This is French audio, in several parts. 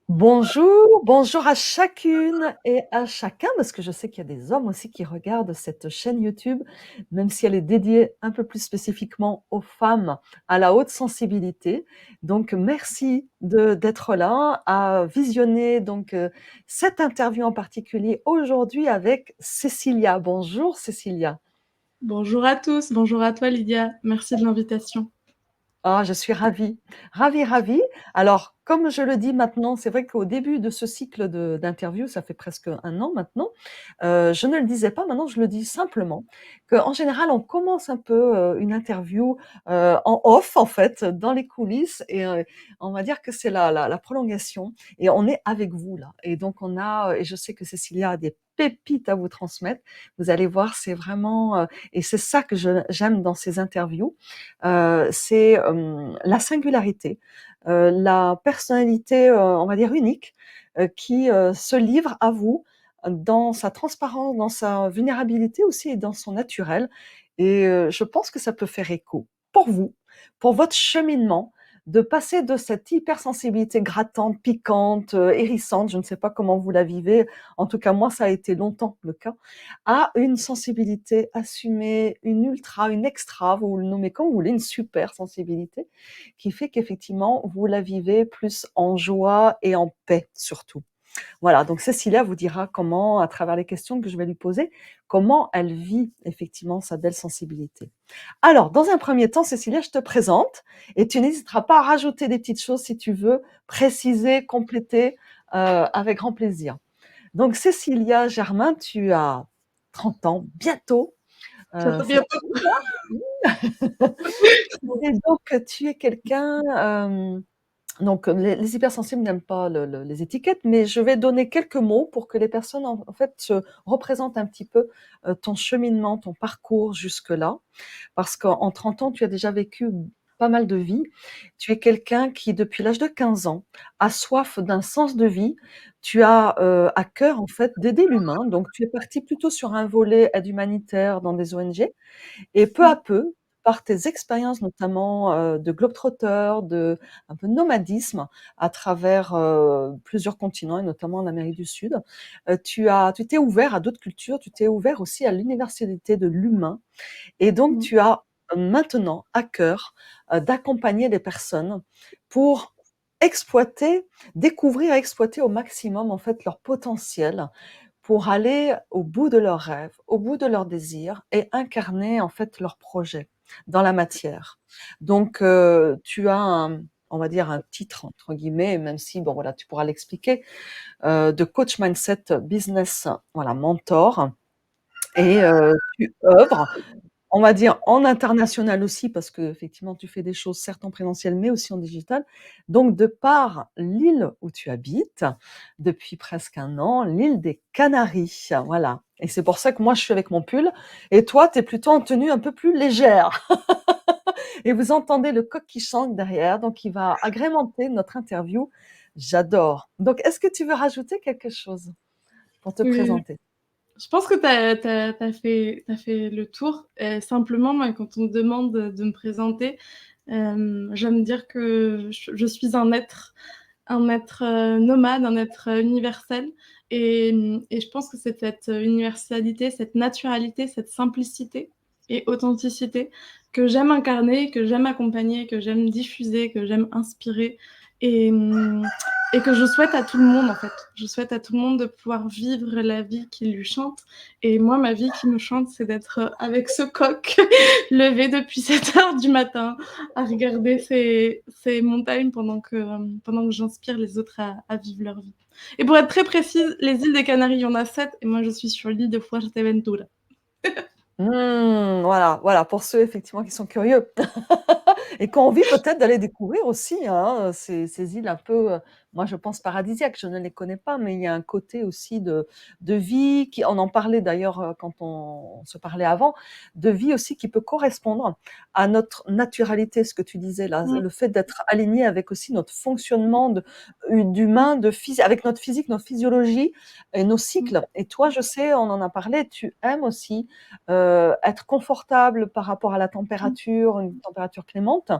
Bonjour, bonjour à chacune et à chacun, parce que je sais qu'il y a des hommes aussi qui regardent cette chaîne YouTube, même si elle est dédiée un peu plus spécifiquement aux femmes à la haute sensibilité. Donc merci d'être là à visionner cette interview en particulier aujourd'hui avec Cécilia. Bonjour Cécilia. Bonjour à tous, bonjour à toi Lydia, merci de l'invitation. Ah, je suis ravie, ravie, ravie. Alors, comme je le dis maintenant, c'est vrai qu'au début de ce cycle d'interviews, ça fait presque un an maintenant, je ne le disais pas, maintenant je le dis simplement, qu'en général, on commence un peu une interview en off, en fait, dans les coulisses, et on va dire que c'est la prolongation, et on est avec vous là. Et donc, et je sais que Cécilia a des pépites à vous transmettre. Vous allez voir, c'est vraiment, et c'est ça que j'aime dans ces interviews, c'est la singularité, la personnalité, on va dire unique, qui se livre à vous dans sa transparence, dans sa vulnérabilité aussi et dans son naturel. Et je pense que ça peut faire écho pour vous, pour votre cheminement, de passer de cette hypersensibilité grattante, piquante, hérissante, je ne sais pas comment vous la vivez, en tout cas moi ça a été longtemps le cas, à une sensibilité assumée, une ultra, une extra, vous le nommez comme vous voulez, une super sensibilité, qui fait qu'effectivement, vous la vivez plus en joie et en paix surtout. Voilà, donc Cécilia vous dira comment, à travers les questions que je vais lui poser, comment elle vit effectivement sa belle sensibilité. Alors, dans un premier temps, Cécilia, je te présente et tu n'hésiteras pas à rajouter des petites choses si tu veux, préciser, compléter, avec grand plaisir. Donc, Cécilia Germain, tu as 30 ans, bientôt. Bientôt, C'est bientôt. fou, hein. Et donc, tu es quelqu'un. Donc, les hypersensibles n'aiment pas les étiquettes, mais je vais donner quelques mots pour que les personnes, en fait, se représentent un petit peu ton cheminement, ton parcours jusque-là. Parce qu'en 30 ans, tu as déjà vécu pas mal de vies. Tu es quelqu'un qui, depuis l'âge de 15 ans, a soif d'un sens de vie. Tu as à cœur, en fait, d'aider l'humain. Donc, tu es parti plutôt sur un volet aide humanitaire dans des ONG. Et peu à peu, par tes expériences notamment de globe-trotter, un peu de nomadisme à travers plusieurs continents et notamment en Amérique du Sud, tu t'es ouvert à d'autres cultures, tu t'es ouvert aussi à l'universalité de l'humain. Et donc, tu as maintenant à cœur d'accompagner des personnes pour exploiter, découvrir et exploiter au maximum en fait leur potentiel pour aller au bout de leurs rêves, au bout de leurs désirs et incarner en fait leurs projets dans la matière. Donc, tu as on va dire un titre entre guillemets, même si bon voilà, tu pourras l'expliquer, de coach mindset business, voilà, mentor, et tu œuvres, on va dire en international aussi, parce que effectivement tu fais des choses certes en présentiel, mais aussi en digital. Donc de par l'île où tu habites, depuis presque un an, l'île des Canaries, voilà. Et c'est pour ça que moi je suis avec mon pull, et toi tu es plutôt en tenue un peu plus légère. Et vous entendez le coq qui chante derrière, donc il va agrémenter notre interview. J'adore. Donc est-ce que tu veux rajouter quelque chose pour te Oui, présenter? je pense que t'as fait le tour. Simplement, moi, quand on me demande de me présenter, j'aime dire que je suis un être nomade, un être universel. Et je pense que c'est cette universalité, cette naturalité, cette simplicité et authenticité que j'aime incarner, que j'aime accompagner, que j'aime diffuser, que j'aime inspirer et, et que je souhaite à tout le monde en fait. Je souhaite à tout le monde de pouvoir vivre la vie qui lui chante. Et moi, ma vie qui me chante, c'est d'être avec ce coq levé depuis 7 heures du matin à regarder ces montagnes pendant que j'inspire les autres à vivre leur vie. Et pour être très précise, les îles des Canaries, il y en a 7, et moi je suis sur l'île de Fuerteventura. Voilà, voilà, pour ceux effectivement qui sont curieux et qui ont envie peut-être d'aller découvrir aussi, hein, ces îles un peu, moi je pense paradisiaques, je ne les connais pas, mais il y a un côté aussi de vie, on en parlait d'ailleurs quand on se parlait avant, de vie aussi qui peut correspondre à notre naturalité, ce que tu disais là, Mmh. le fait d'être aligné avec aussi notre fonctionnement Mmh. d'humain, avec notre physique, notre physiologie et nos Mmh. cycles. Et toi, je sais, on en a parlé, tu aimes aussi être confortable par rapport à la Mmh. température, une température clémente,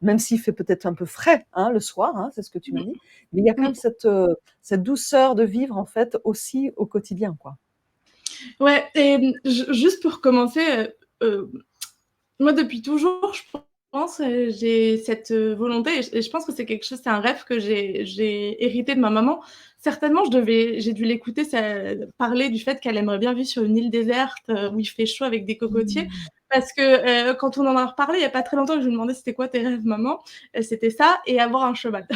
même s'il fait peut-être un peu frais le soir, c'est ce que tu m'as dit, mais il y a quand même Oui. cette douceur de vivre en fait aussi au quotidien, quoi. Ouais et juste pour commencer, moi depuis toujours, je pense, j'ai cette, volonté et je pense que c'est quelque chose c'est un rêve que j'ai hérité de ma maman. Certainement, j'ai dû l'écouter parler du fait qu'elle aimerait bien vivre sur une île déserte, où il fait chaud avec des cocotiers. Mmh. Parce que, quand on en a reparlé il y a pas très longtemps, que je lui demandais: «C'était quoi tes rêves maman?» C'était ça et avoir un cheval.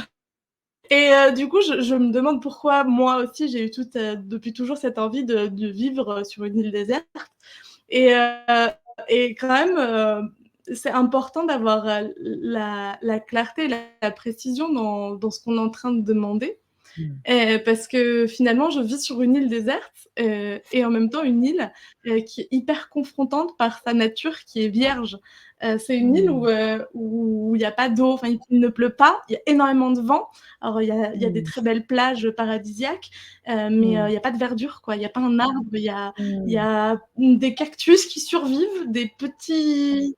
Et du coup, je me demande pourquoi moi aussi j'ai eu depuis toujours cette envie de vivre, sur une île déserte et quand même, c'est important d'avoir, la clarté et la précision dans ce qu'on est en train de demander. Mmh. Parce que finalement, je vis sur une île déserte, et en même temps une île, qui est hyper confrontante par sa nature qui est vierge. C'est une île Mmh. où il y a pas d'eau, enfin il ne pleut pas, il y a énormément de vent. Alors il y a des Mmh. très belles plages paradisiaques, mais Mmh. il y a pas de verdure quoi, il y a pas un arbre, il y Mmh. a des cactus qui survivent, des Mmh.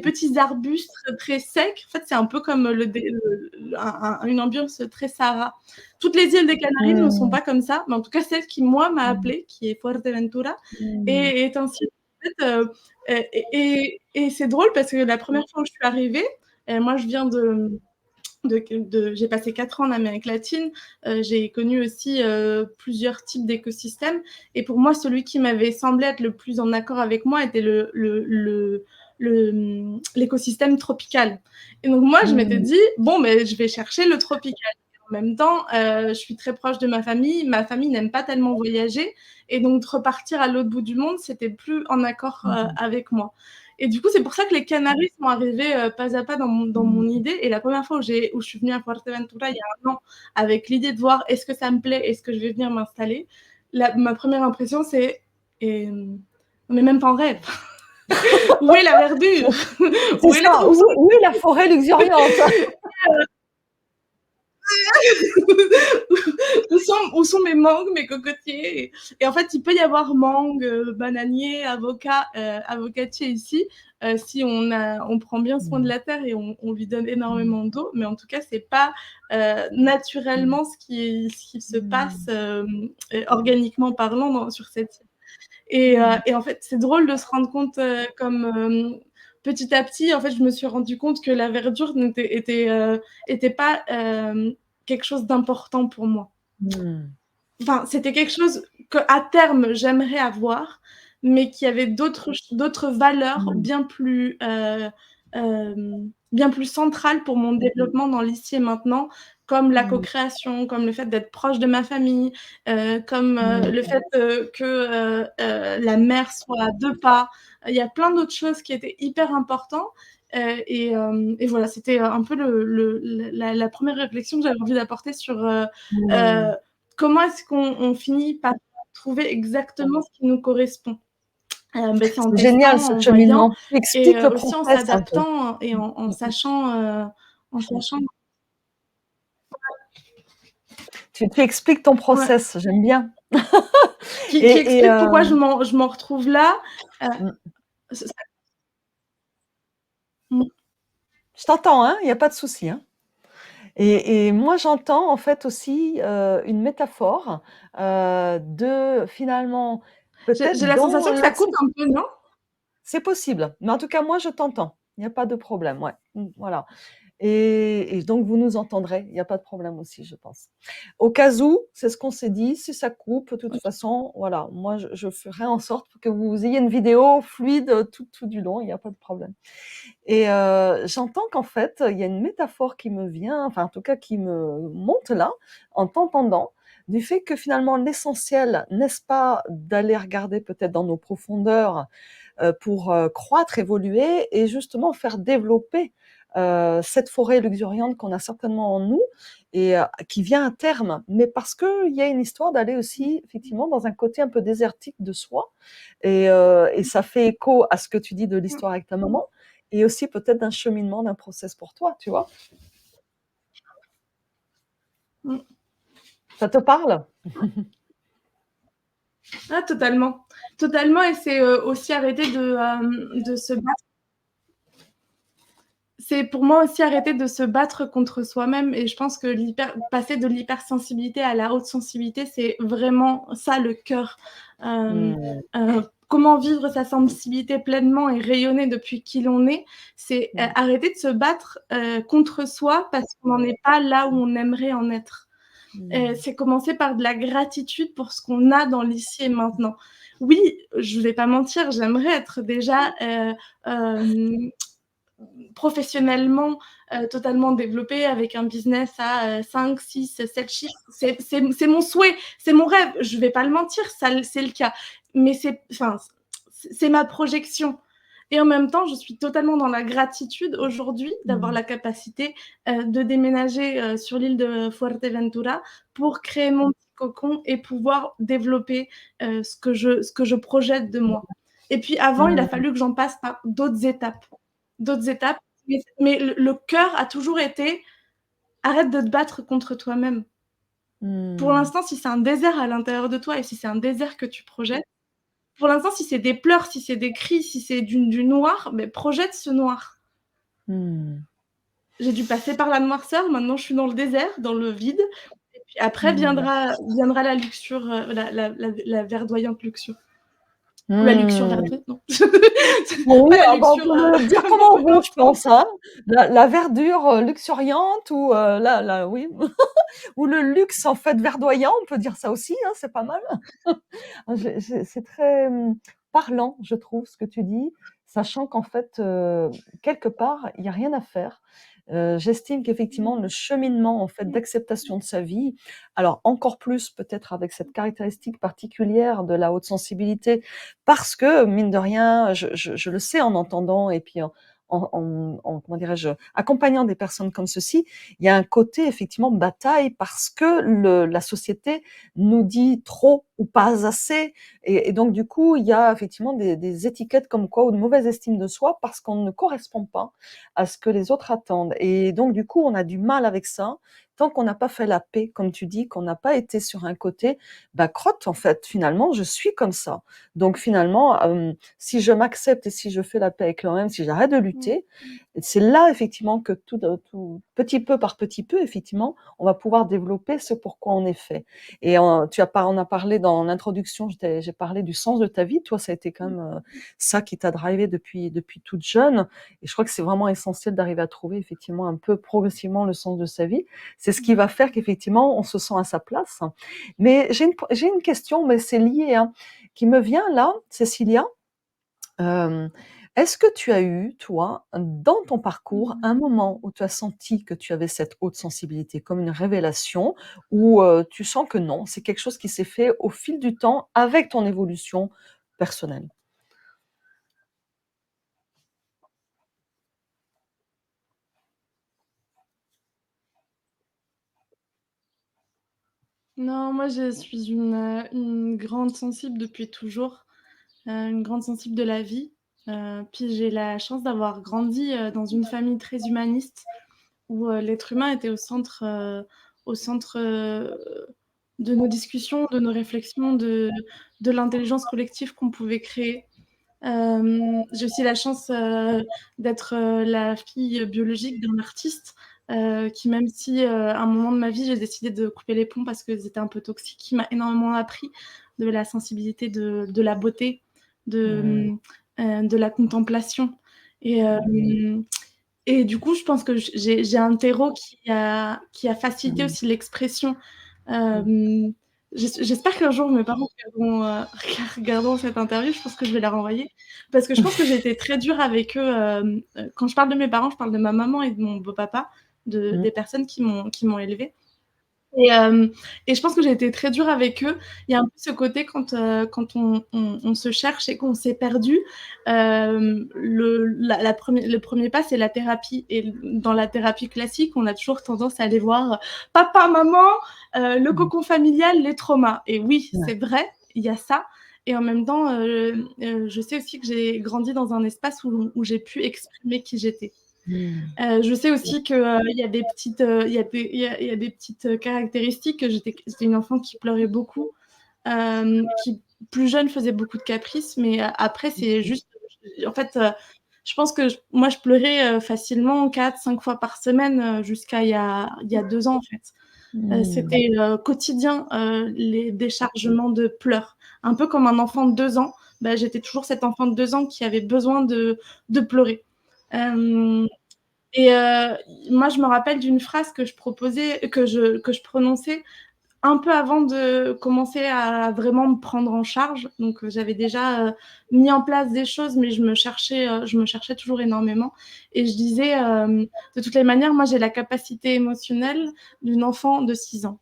petits arbustes très secs. En fait, c'est un peu comme le dé le un une ambiance très Sahara. Toutes les îles des Canaries ne sont Mmh. pas comme ça, mais en tout cas celle qui moi m'a Mmh. appelée, qui est Fuerteventura, Mmh. est ainsi. En fait, et c'est drôle parce que la première fois où je suis arrivée, moi je viens j'ai passé 4 ans en Amérique latine, j'ai connu aussi plusieurs types d'écosystèmes et pour moi celui qui m'avait semblé être le plus en accord avec moi était l'écosystème tropical. Et donc moi je m'étais Mmh. dit bon mais je vais chercher le tropical. En même temps, je suis très proche de ma famille n'aime pas tellement voyager et donc de repartir à l'autre bout du monde, c'était plus en accord Mmh. avec moi. Et du coup, c'est pour ça que les Canaries sont arrivés pas à pas dans mon Mmh. idée. Et la première fois où je suis venue à Fuerteventura il y a 1 an, avec l'idée de voir est-ce que ça me plaît, est-ce que je vais venir m'installer, ma première impression c'est mais même pas en rêve. Où est la verdure? C'est Où est ça, où est la forêt luxuriante? où sont mes mangues, mes cocotiers et en fait, il peut y avoir mangue, bananier, avocat, avocatier ici, si on prend bien soin de Mmh. la terre et on lui donne Mmh. énormément d'eau, mais en tout cas, c'est pas, Mmh. naturellement ce qui se passe, Mmh. organiquement parlant sur cette île Mmh. et en fait, c'est drôle de se rendre compte, comme, petit à petit, en fait, je me suis rendu compte que la verdure était pas, quelque chose d'important pour moi. Mmh. Enfin, c'était quelque chose qu'à terme, j'aimerais avoir, mais qui avait d'autres valeurs Mmh. bien plus centrales pour mon développement dans l'ici et maintenant, comme la Mmh. co-création, comme le fait d'être proche de ma famille, comme, Mmh. le fait, la mer soit à 2 pas. Il y a plein d'autres choses qui étaient hyper importants, et voilà, c'était un peu la 1re réflexion que j'avais envie d'apporter sur, Mmh. comment est-ce qu'on finit par trouver exactement ce qui nous correspond? C'est en C'est génial testant, ce en voyant cheminement. Tu et expliques le aussi en process un peu. s'adaptant et en Mmh. sachant Tu expliques ton ouais, process, j'aime bien. qui Et explique pourquoi je m'en retrouve là. Heu, mmh, ce ça mmh, je t'entends, il y a pas de souci, et moi j'entends en fait aussi, une métaphore, de finalement j'ai peut-être la dans sensation que ça coupe l'accept un peu, non? c'est possible, mais en tout cas moi je t'entends. Il y a pas de problème, ouais. Voilà. Et donc vous nous entendrez, il y a pas de problème aussi, je pense. Au cas où, c'est ce qu'on s'est dit, si ça coupe, de toute OK. façon, voilà, moi je ferai en sorte que vous ayez une vidéo fluide, tout du long, il y a pas de problème. Et j'entends qu'en fait, il y a une métaphore qui me vient, enfin en tout cas qui me monte là, en t'entendant, du fait que finalement l'essentiel, n'est-ce pas d'aller regarder peut-être dans nos profondeurs, pour, croître, évoluer et justement faire développer, cette forêt luxuriante qu'on a certainement en nous et qui vient à terme, mais parce qu'il y a une histoire d'aller aussi effectivement dans un côté un peu désertique de soi et ça fait écho à ce que tu dis de Mmh. l'histoire avec ta maman et aussi peut-être d'un cheminement, d'un process pour toi, tu vois? Mmh. Ça te parle? Ah totalement, totalement et c'est, aussi arrêter de se battre. C'est pour moi aussi arrêter de se battre contre soi-même et je pense que passer de l'hypersensibilité à la haute sensibilité, c'est vraiment ça le cœur. Hem, Mmh. Comment vivre sa sensibilité pleinement et rayonner depuis qui l'on est, c'est, Mmh. arrêter de se battre, contre soi parce qu'on n'en est pas là où on aimerait en être. Mmh. C'est commencer par de la gratitude pour ce qu'on a dans l'ici et maintenant. Oui, je vais pas mentir, j'aimerais être déjà, hem professionnellement totalement développée avec un business à 5, 6, 7 chiffres. C'est mon souhait, c'est mon rêve. Je vais pas le mentir, c'est le cas. Mais c'est ma projection. Et en même temps, je suis totalement dans la gratitude aujourd'hui d'avoir Mmh. la capacité de déménager sur l'île de Fuerteventura pour créer mon petit cocon et pouvoir développer ce que je projette de moi. Et puis avant, il a Mmh. fallu que j'en passe par d'autres étapes, mais le cœur a toujours été: «Arrête de te battre contre toi-même». Pour Mmh. l'instant, si c'est un désert à l'intérieur de toi et si c'est un désert que tu projettes, pour l'instant, si c'est des pleurs, si c'est des cris, si c'est du noir, beh, projette ce noir. Mmh. J'ai dû passer par la noirceur, maintenant je suis dans le désert, dans le vide et puis après Mmh. viendra la luxure, la verdoyante luxure. Ou la luxure Mmh. verdoyante, non. Oui, Pas la ah bah, on luxure, peut le dire comme comme on peu veut, je pense, importe. hein. La verdure, luxuriante ou, la oui, ou le luxe, en fait, verdoyant, on peut dire ça aussi, hein, c'est pas mal. J'ai c'est très, parlant, je trouve, ce que tu dis, sachant qu'en fait, quelque part, il y a rien à faire. J'estime qu'effectivement le cheminement, en fait, d'acceptation de sa vie, alors encore plus peut-être avec cette caractéristique particulière de la haute sensibilité, parce que mine de rien, je le sais en entendant et puis en comment dirais-je? Accompagnant des personnes comme ceci, il y a un côté effectivement bataille parce que la société nous dit trop ou pas assez et donc du coup, il y a effectivement des étiquettes comme quoi ou de mauvaise estime de soi parce qu'on ne correspond pas à ce que les autres attendent et donc du coup, on a du mal avec ça, tant qu'on n'a pas fait la paix, comme tu dis, qu'on n'a pas été sur un côté, bah, crotte en fait, finalement, je suis comme ça. Donc finalement, si je m'accepte et si je fais la paix avec moi-même, si j'arrête de Mmh. lutter, c'est là effectivement que tout petit peu par petit peu, effectivement, on va pouvoir développer ce pourquoi on est fait. Et on a parlé dans l'introduction, j'ai parlé du sens de ta vie. Toi, ça a été quand même, ça qui t'a drivé depuis toute jeune et je crois que c'est vraiment essentiel d'arriver à trouver effectivement un peu progressivement le sens de sa vie. C'est ce qui va faire qu'effectivement on se sent à sa place. Mais j'ai une question, mais c'est lié, hein, qui me vient là, Cécilia. Hem, est-ce que tu as eu, toi, dans ton parcours, Mmh. un moment où tu as senti que tu avais cette haute sensibilité, comme une révélation ou tu sens que non, c'est quelque chose qui s'est fait au fil du temps avec ton évolution personnelle? Non, moi je suis une grande sensible depuis toujours, une grande sensible de la vie. Puis j'ai la chance d'avoir grandi, dans une famille très humaniste où, l'être humain était au centre, de nos discussions, de nos réflexions, de l'intelligence collective qu'on pouvait créer. J'ai aussi la chance, d'être, la fille biologique d'un artiste, qui même si, à un moment de ma vie, j'ai décidé de couper les ponts parce qu'ils étaient un peu toxiques, qui m'a énormément appris de la sensibilité de la beauté, Mmh. de la contemplation et Mmh. et du coup, je pense que j'ai un terreau qui a facilité Mmh. aussi l'expression. Mmh. Hem, j'espère qu'un jour mes parents regarderont cette interview, je pense que je vais leur envoyer. Parce que je pense que j'ai été très dure avec eux, quand je parle de mes parents, je parle de ma maman et de mon beau-papa, Mmh. des personnes qui m'ont élevée. Et je pense que j'ai été très dure avec eux. Il y a un peu ce côté quand on se cherche et qu'on s'est perdu, le premier pas, c'est la thérapie. Et dans la thérapie classique, on a toujours tendance à aller voir papa, maman, le Mmh. cocon familial, les traumas. Et oui, Ouais. c'est vrai, il y a ça. Et en même temps, je sais aussi que j'ai grandi dans un espace où j'ai pu exprimer qui j'étais. Mmh. Je sais aussi que, il y a des petites, il y a des petites, caractéristiques, que j'étais une enfant qui pleurait beaucoup, qui plus jeune faisait beaucoup de caprices, mais après c'est juste, en fait, je pense que moi je pleurais, facilement 4-5 fois par semaine, jusqu'à il y a 2 ans en fait. Mmh. C'était, quotidien, les déchargements de pleurs. Un peu comme un enfant de 2 ans, bah, j'étais toujours cet enfant de 2 ans qui avait besoin de pleurer. Hem et moi, je me rappelle d'une phrase que je proposais, que je prononçais un peu avant de commencer à vraiment me prendre en charge. Donc, j'avais déjà, mis en place des choses, mais je me cherchais toujours énormément. Et je disais, de toutes les manières, moi, j'ai la capacité émotionnelle d'une enfant de 6 ans.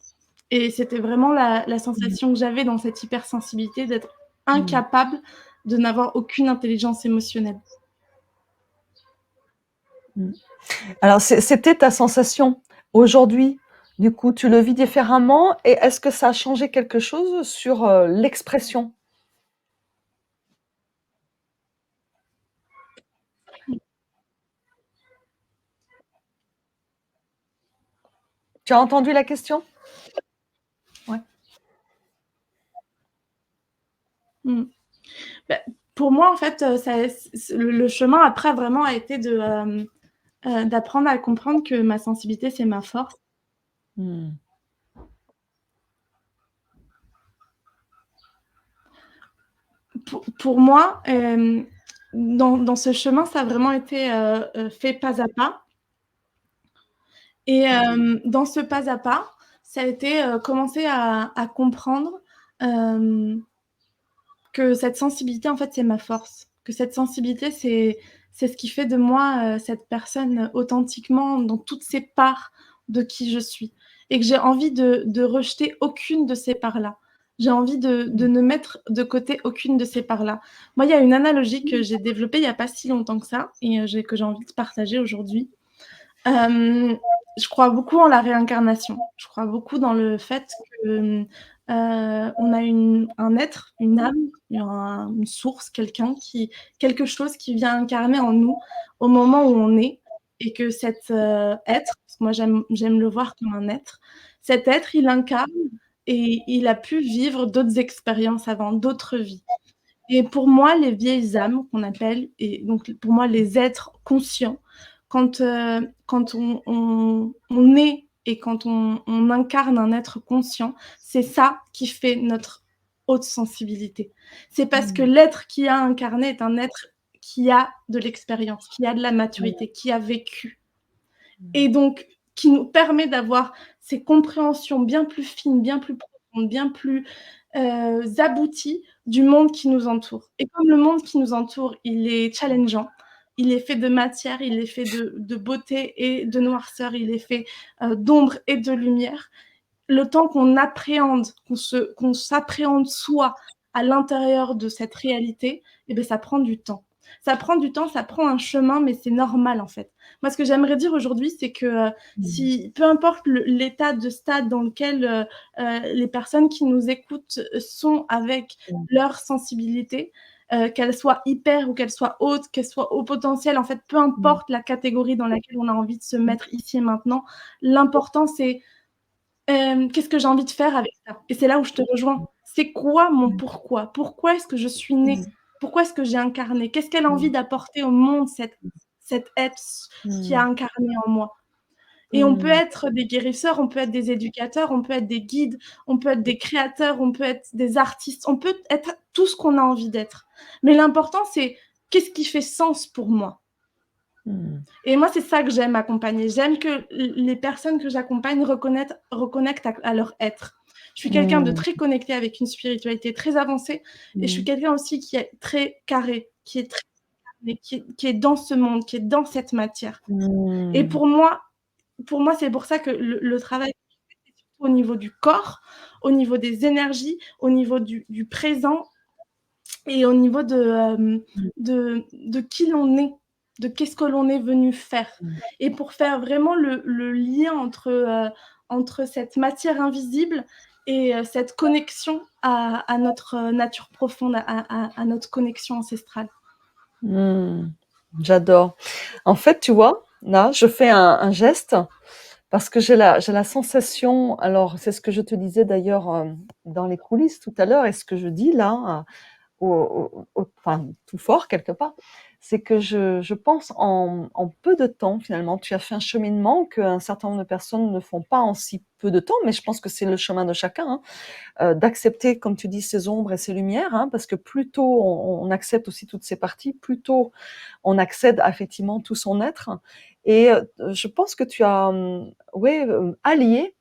Et c'était vraiment la Mmh. sensation que j'avais dans cette hypersensibilité d'être Mmh. incapable de n'avoir aucune intelligence émotionnelle. Mmh. Alors c'était ta sensation. Aujourd'hui, du coup, tu le vis différemment et est-ce que ça a changé quelque chose sur, l'expression? Tu as entendu la question? Ouais. Mmh. Bah, pour moi, en fait, ça c le chemin après vraiment a été d'apprendre à comprendre que ma sensibilité, c'est ma force. Mmh. Pour moi, dans ce chemin, ça a vraiment été, fait pas à pas. Et dans ce pas à pas, ça a été, commencer à comprendre, hem, que cette sensibilité, en fait, c'est ma force. Que cette sensibilité, c'est ce qui fait de moi, cette personne authentiquement dans toutes ces parts de qui je suis, et que j'ai envie de rejeter aucune de ces parts-là. J'ai envie de Mmh. ne mettre de côté aucune de ces parts-là. Moi, il y a une analogie que j'ai développée il y a pas si longtemps que ça, et que j'ai envie de partager aujourd'hui. Hem, je crois beaucoup en la réincarnation. Je crois beaucoup dans le fait que, on a un être, une âme, une source, quelque chose qui vient incarner en nous au moment où on est, et que cet, être, parce que moi j'aime le voir comme un être, cet être, il incarne et il a pu vivre d'autres expériences avant, d'autres vies. Et pour moi, les vieilles âmes qu'on appelle, et donc pour moi les êtres conscients, quand on est et quand on incarne un être conscient, c'est ça qui fait notre haute sensibilité. C'est parce que Mmh. l'être qui a incarné est un être qui a de l'expérience, qui a de la Ouais. maturité, qui a vécu, Mmh. et donc qui nous permet d'avoir ces compréhensions bien plus fines, bien plus profondes, bien plus abouties du monde qui nous entoure. Et comme le monde qui nous entoure, il est challengeant, il est fait de matière, il est fait de beauté et de noirceur, il est fait, d'ombre et de lumière. Le temps qu'on appréhende, qu'on s'appréhende soi à l'intérieur de cette réalité, et beh, ça prend du temps. Ça prend du temps, ça prend un chemin, mais c'est normal, en fait. Moi, ce que j'aimerais dire aujourd'hui, c'est que, Mmh. si peu importe l'état de stade dans lequel, les personnes qui nous écoutent, sont avec Mmh. leur sensibilité, qu'elle soit hyper ou qu'elle soit haute, qu'elle soit haut potentiel, en fait, peu Mmh. importe la catégorie dans laquelle on a envie de se mettre ici et maintenant, l'important c'est, qu'est-ce que j'ai envie de faire avec ça? Et c'est là où je te rejoins. C'est quoi mon Mmh. pourquoi? Pourquoi est-ce que je suis née? Mmh. Pourquoi est-ce que j'ai incarné? Qu'est-ce qu'elle a envie Mmh. d'apporter au monde, cette être qui a Mmh. incarné en moi? Et on peut Mmh. être des guérisseurs, on peut être des éducateurs, on peut être des guides, on peut être des créateurs, on peut être des artistes, on peut être tout ce qu'on a envie d'être. Mais l'important, c'est qu'est-ce qui fait sens pour moi? Mmh. Et moi, c'est ça que j'aime accompagner. J'aime que les personnes que j'accompagne reconnectent à leur être. Je suis quelqu'un de Mmh. très connecté avec une spiritualité très avancée, et je suis Mmh. quelqu'un aussi qui est très carré, qui est très carré, qui est dans ce monde, qui est dans cette matière. Et Mmh. pour moi, c'est pour ça que le travail au niveau du corps, au niveau des énergies, au niveau du présent et au niveau Mmh. de qui l'on est, de qu'est-ce que l'on est venu faire. Mmh. Et pour faire vraiment le lien entre cette matière invisible et cette connexion à notre nature profonde, à notre connexion ancestrale. Mmh. J'adore. En fait, tu vois, là, je fais un geste parce que j'ai la sensation, alors c'est ce que je te disais d'ailleurs, dans les coulisses tout à l'heure et ce que je dis là, enfin, tout fort quelque part, c'est que je pense en peu de temps finalement, tu as fait un cheminement qu'un certain nombre de personnes ne font pas en si peu de temps, mais je pense que c'est le chemin de chacun, hein, d'accepter, comme tu dis, ses ombres et ses lumières, hein, parce que plus tôt on accepte aussi toutes ces parties, plus tôt on accède à effectivement tout son être et je pense que tu as, ouais, allié,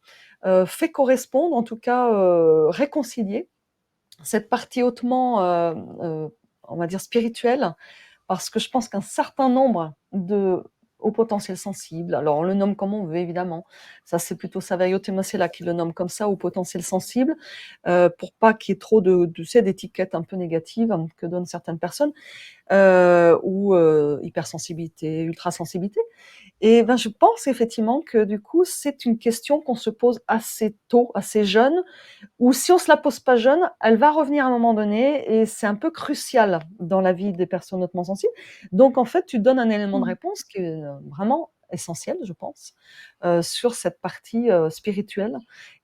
fait correspondre, en tout cas, réconcilier cette partie hautement, on va dire spirituelle, parce que je pense qu'un certain nombre de hauts potentiels sensibles, alors on le nomme comme on veut évidemment, ça c'est plutôt Savayote Masséla qui le nomme comme ça, hauts potentiels sensibles, pour pas qu'il y ait trop de tu sais, d'étiquettes un peu négatives, que donnent certaines personnes, ou hypersensibilité, ultrasensibilité. Et ben, je pense effectivement que du coup, c'est une question qu'on se pose assez tôt, assez jeune, ou si on se la pose pas jeune, elle va revenir à un moment donné et c'est un peu crucial dans la vie des personnes hautement sensibles. Donc en fait, tu donnes un élément de Mmh. réponse qui est, vraiment essentiel, je pense, sur cette partie, spirituelle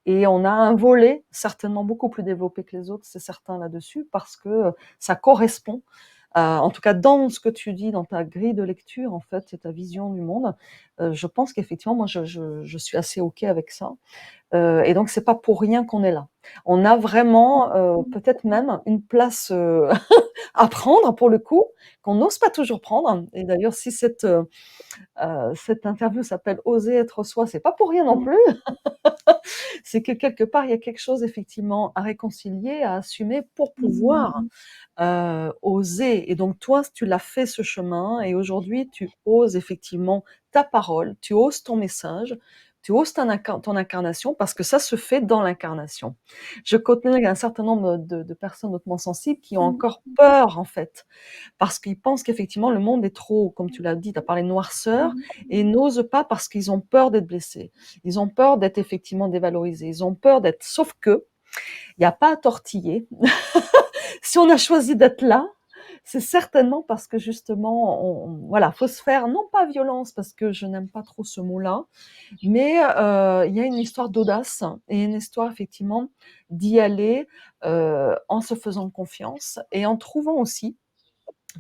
et on a un volet certainement beaucoup plus développé que les autres, c'est certain là-dessus parce que, ça correspond en tout cas dans ce que tu dis, dans ta grille de lecture en fait et ta vision du monde, je pense qu'effectivement moi je suis assez OK avec ça. Et donc c'est pas pour rien qu'on est là. On a vraiment, peut-être même une place, à prendre pour le coup, qu'on n'ose pas toujours prendre et d'ailleurs si cette interview s'appelle «Oser être soi», c'est pas pour rien non Mmh. plus. C'est que quelque part, il y a quelque chose effectivement à réconcilier, à assumer pour pouvoir, oser et donc toi, tu l'as fait ce chemin et aujourd'hui tu oses effectivement ta parole, tu oses ton message, tu oses ton incarnation parce que ça se fait dans l'incarnation. Je connais un certain nombre de personnes hautement sensibles qui ont Mmh. encore peur en fait, parce qu'ils pensent qu'effectivement le monde est trop, comme tu l'as dit, tu as parlé de noirceur Mmh. et n'osent pas parce qu'ils ont peur d'être blessés. Ils ont peur d'être effectivement dévalorisés, ils ont peur d'être sauf que, il y a pas à tortiller. Si on a choisi d'être là, c'est certainement parce que justement voilà, faut se faire non pas violence parce que je n'aime pas trop ce mot-là, mais il y a une histoire d'audace et une histoire effectivement d'y aller, en se faisant confiance et en trouvant aussi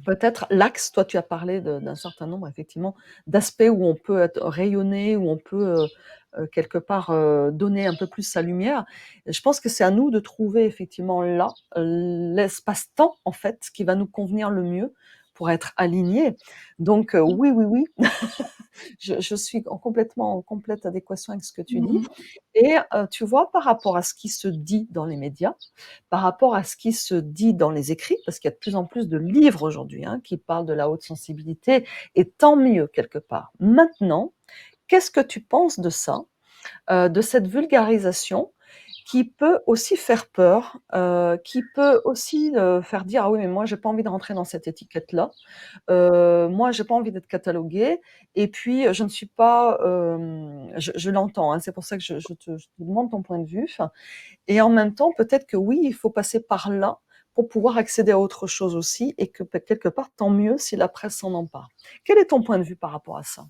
peut-être l'axe, toi tu as parlé d'un certain nombre effectivement d'aspects où on peut être rayonner, où on peut, quelque part, donner un peu plus sa lumière. Et je pense que c'est à nous de trouver effectivement là, l'espace-temps en fait qui va nous convenir le mieux pour être alignés. Donc oui, oui, oui, je suis en complète adéquation avec ce que tu dis Mmh. et tu vois par rapport à ce qui se dit dans les médias, par rapport à ce qui se dit dans les écrits, parce qu'il y a de plus en plus de livres aujourd'hui, hein, qui parlent de la haute sensibilité et tant mieux quelque part. Maintenant, qu'est-ce que tu penses de ça, de cette vulgarisation qui peut aussi faire peur, qui peut aussi, faire dire: «Ah oui, mais moi j'ai pas envie de rentrer dans cette étiquette-là. Moi j'ai pas envie d'être cataloguée et puis, je ne suis pas», je l'entends, hein, c'est pour ça que je te demande ton point de vue et en même temps, peut-être que oui, il faut passer par là pour pouvoir accéder à autre chose aussi et que quelque part, tant mieux si la presse s'en empare. Quel est ton point de vue par rapport à ça?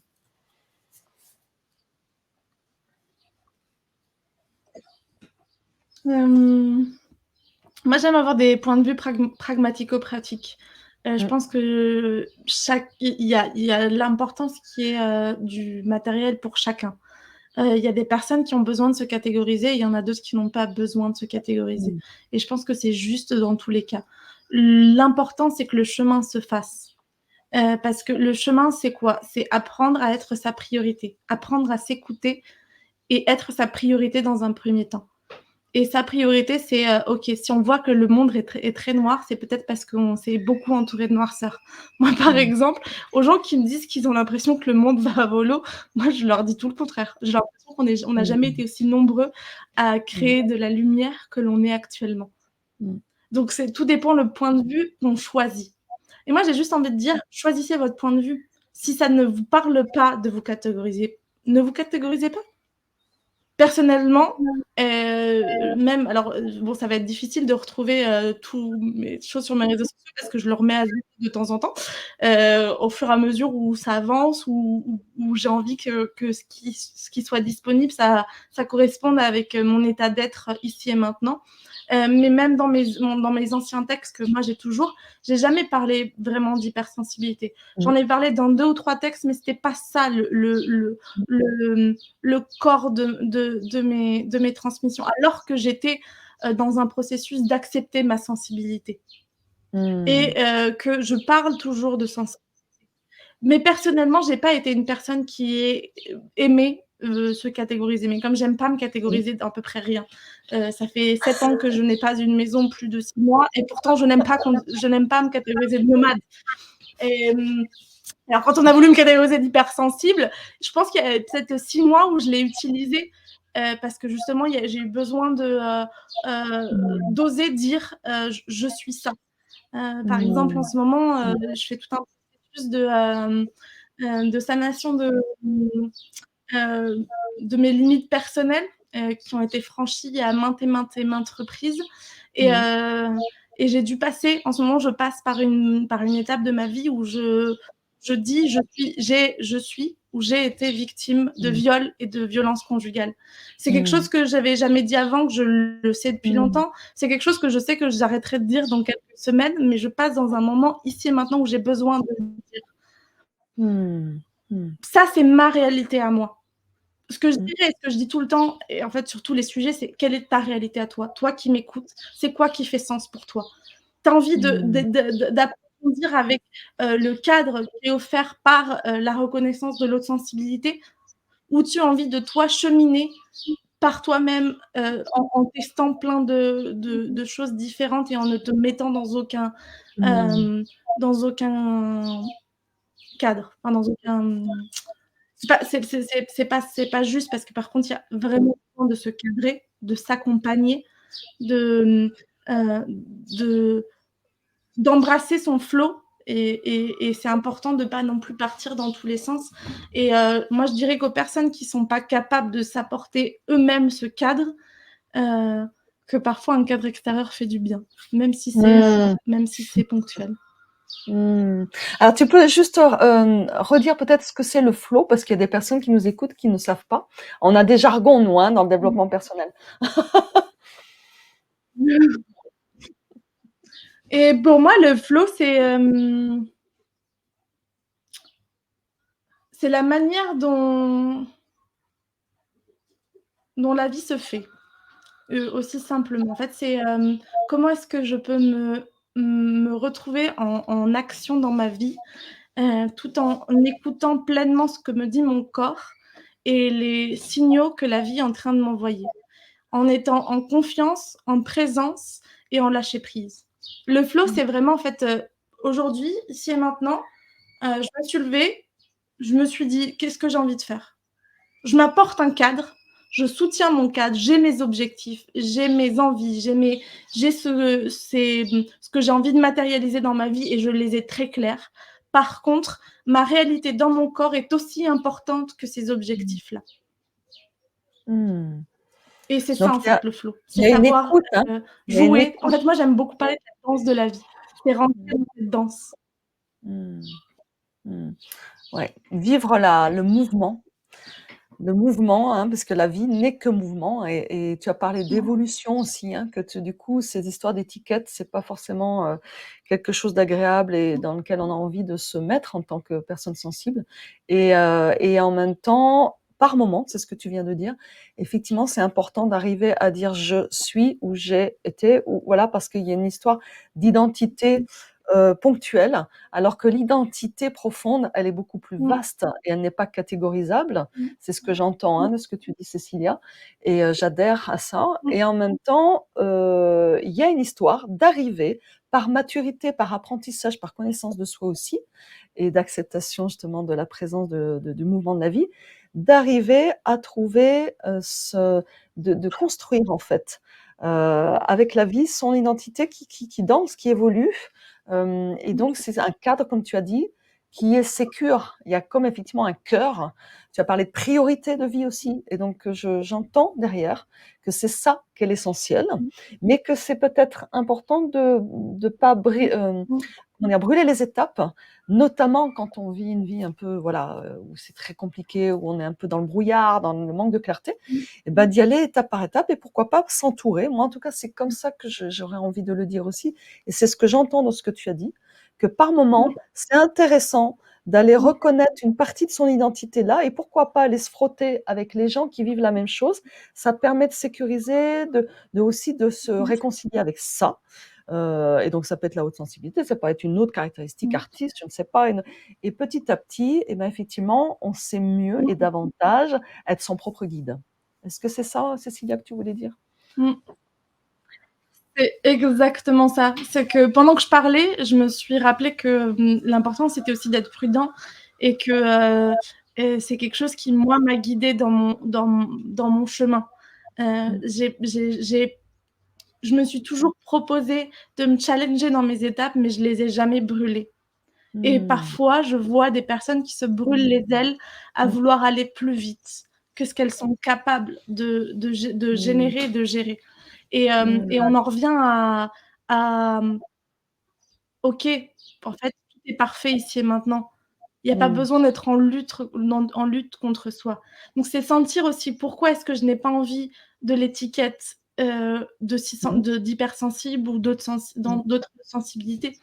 Hem, Moi, j'aime avoir des points de vue pragmatico-pratiques. Je Mmh, pense que il y a l'importance qui est, du matériel pour chacun. Il y a des personnes qui ont besoin de se catégoriser, et il y en a d'autres qui n'ont pas besoin de se catégoriser mmh, et je pense que c'est juste dans tous les cas. L'important, c'est que le chemin se fasse, parce que le chemin, c'est quoi? C'est apprendre à être sa priorité, apprendre à s'écouter et être sa priorité dans un premier temps. et sa priorité, c'est ok, si on voit que le monde est très noir, c'est peut-être parce qu'on s'est beaucoup entouré de noirceur. Moi, par exemple, aux gens qui me disent qu'ils ont l'impression que le monde va à volo, moi, je leur dis tout le contraire. J'ai l'impression qu'on n'a jamais été aussi nombreux à créer de la lumière que l'on est actuellement. Donc, tout dépend le point de vue qu'on choisit. Et moi, j'ai juste envie de dire, choisissez votre point de vue. Si ça ne vous parle pas de vous catégoriser, ne vous catégorisez pas. Personnellement, même, alors, bon, ça va être difficile de retrouver toutes mes choses sur mes réseaux sociaux parce que je le remets à jour de temps en temps, au fur et à mesure où ça avance, où j'ai envie que ce qui soit disponible, ça corresponde avec mon état d'être ici et maintenant. Mais même dans mes anciens textes que moi j'ai jamais parlé vraiment d'hypersensibilité. J'en ai parlé dans 2 ou 3 textes, mais c'était pas ça le corps de mes transmissions, alors que j'étais dans un processus d'accepter ma sensibilité. Et que je parle toujours de sensibilité. Mais personnellement, j'ai pas été une personne qui ait aimé se catégoriser. Mais comme j'aime pas me catégoriser d'à peu près rien, ça fait 7 ans que je n'ai pas une maison plus de 6 mois, et pourtant je n'aime pas me catégoriser de nomade. Et alors quand on a voulu me catégoriser d'hypersensible, je pense qu'il y a peut-être 6 mois où je l'ai utilisé parce que justement j'ai eu besoin d'oser dire je suis ça. Par exemple, en ce moment, je fais tout un processus de sanation de mes limites personnelles qui ont été franchies à maintes et maintes reprises. Et j'ai dû passer, en ce moment, je passe par une étape de ma vie où je dis je suis ou j'ai été victime de viol et de violences conjugales. C'est quelque chose que j'avais jamais dit avant, que je le sais depuis longtemps. C'est quelque chose que je sais que j'arrêterai de dire dans quelques semaines, mais je passe dans un moment ici et maintenant où j'ai besoin de le dire. Ça, c'est ma réalité à moi. Ce que je dirais, ce que je dis tout le temps, et en fait sur tous les sujets, c'est quelle est ta réalité à toi? Toi qui m'écoutes, c'est quoi qui fait sens pour toi? Tu as envie d'approfondir avec le cadre qui est offert par la reconnaissance de l'autre sensibilité, ou tu as envie de toi cheminer par toi-même en testant plein de choses différentes et en ne te mettant dans aucun cadre, enfin, dans aucun c'est pas juste parce que par contre, il y a vraiment besoin de se cadrer, de s'accompagner, de d'embrasser son flow et c'est important de pas non plus partir dans tous les sens. Et moi, je dirais qu'aux personnes qui sont pas capables de s'apporter eux-mêmes ce cadre, que parfois un cadre extérieur fait du bien, même si c'est ponctuel. Alors, tu peux juste redire peut-être ce que c'est le flow, parce qu'il y a des personnes qui nous écoutent qui ne savent pas. On a des jargons, nous, dans le développement personnel. Et pour moi, le flow, c'est la manière dont la vie se fait, aussi simplement. En fait, c'est comment est-ce que je peux me retrouver en action dans ma vie, tout en écoutant pleinement ce que me dit mon corps et les signaux que la vie est en train de m'envoyer, en étant en confiance, en présence et en lâcher prise. Le flow, c'est vraiment, en fait, aujourd'hui, ici et maintenant, je me suis levée, je me suis dit: «Qu'est-ce que j'ai envie de faire?» Je m'apporte un cadre, je soutiens mon cadre, j'ai mes objectifs, j'ai mes envies, j'ai ce que j'ai envie de matérialiser dans ma vie et je les ai très clairs. Par contre, ma réalité dans mon corps est aussi importante que ces objectifs-là. Et c'est ça, Donc, en fait, le flow. il C'est y a une savoir écoute, il y a une jouer. En écoute. fait, moi, j'aime beaucoup parler de la danse de la vie. C'est rentrer dans cette danse. Ouais. Vivre le mouvement. Le mouvement, parce que la vie n'est que mouvement, et tu as parlé d'évolution aussi, que du coup, ces histoires d'étiquettes, c'est pas forcément quelque chose d'agréable et dans lequel on a envie de se mettre en tant que personne sensible. Et en même temps, par moment, c'est ce que tu viens de dire, effectivement, c'est important d'arriver à dire je suis ou j'ai été, ou voilà, parce qu'il y a une histoire d'identité ponctuelle, alors que l'identité profonde, elle est beaucoup plus Mmh. vaste et elle n'est pas catégorisable. Mmh. C'est ce que j'entends, Mmh. hein, de ce que tu dis, Cécilia, et j'adhère à ça, Mmh. et en même temps, il y a une histoire d'arriver par maturité, par apprentissage, par connaissance de soi aussi, et d'acceptation justement de la présence du mouvement de la vie, d'arriver à trouver, de construire en fait, avec la vie, son identité qui danse, qui évolue, et donc c'est un cadre, comme tu as dit, qui est sécure. Il y a comme effectivement un cœur. Tu as parlé de priorité de vie aussi, et donc j'entends derrière que c'est ça qui est l'essentiel, Mmh. mais que c'est peut-être important de pas Mmh. comment dire? Brûler les étapes, notamment quand on vit une vie un peu, voilà, où c'est très compliqué, où on est un peu dans le brouillard, dans le manque de clarté, Mmh. et ben d'y aller étape par étape, et pourquoi pas s'entourer. Moi, en tout cas, c'est comme ça que j'aurais envie de le dire aussi, et c'est ce que j'entends dans ce que tu as dit, que par moment, Mmh. c'est intéressant d'aller Mmh. reconnaître une partie de son identité là, et pourquoi pas aller se frotter avec les gens qui vivent la même chose. Ça permet de sécuriser, de aussi de se Mmh. réconcilier avec ça, et donc ça peut être la haute sensibilité, ça peut être une autre caractéristique Mmh. artiste, je ne sais pas, et petit à petit, et ben, effectivement, on sait mieux et Mmh. davantage être son propre guide. Est-ce que c'est ça, Cécilia, que tu voulais dire? Mmh. C'est exactement ça. C'est que pendant que je parlais, je me suis rappelé que l'important, c'était aussi d'être prudent, et que c'est quelque chose qui, moi, m'a guidée dans mon chemin. Mmh. Je me suis toujours proposé de me challenger dans mes étapes, mais je les ai jamais brûlées. Et Mmh. parfois, je vois des personnes qui se brûlent les ailes à Mmh. vouloir aller plus vite que ce qu'elles sont capables de Mmh. générer, de gérer. Et Mmh. on en revient à OK, en fait, tout est parfait ici et maintenant. Il y a pas Mmh. besoin d'être en lutte contre soi. Donc c'est sentir aussi pourquoi est-ce que je n'ai pas envie de l'étiquette, Mmh. d'hypersensible ou Mmh. d'autres sensibilités.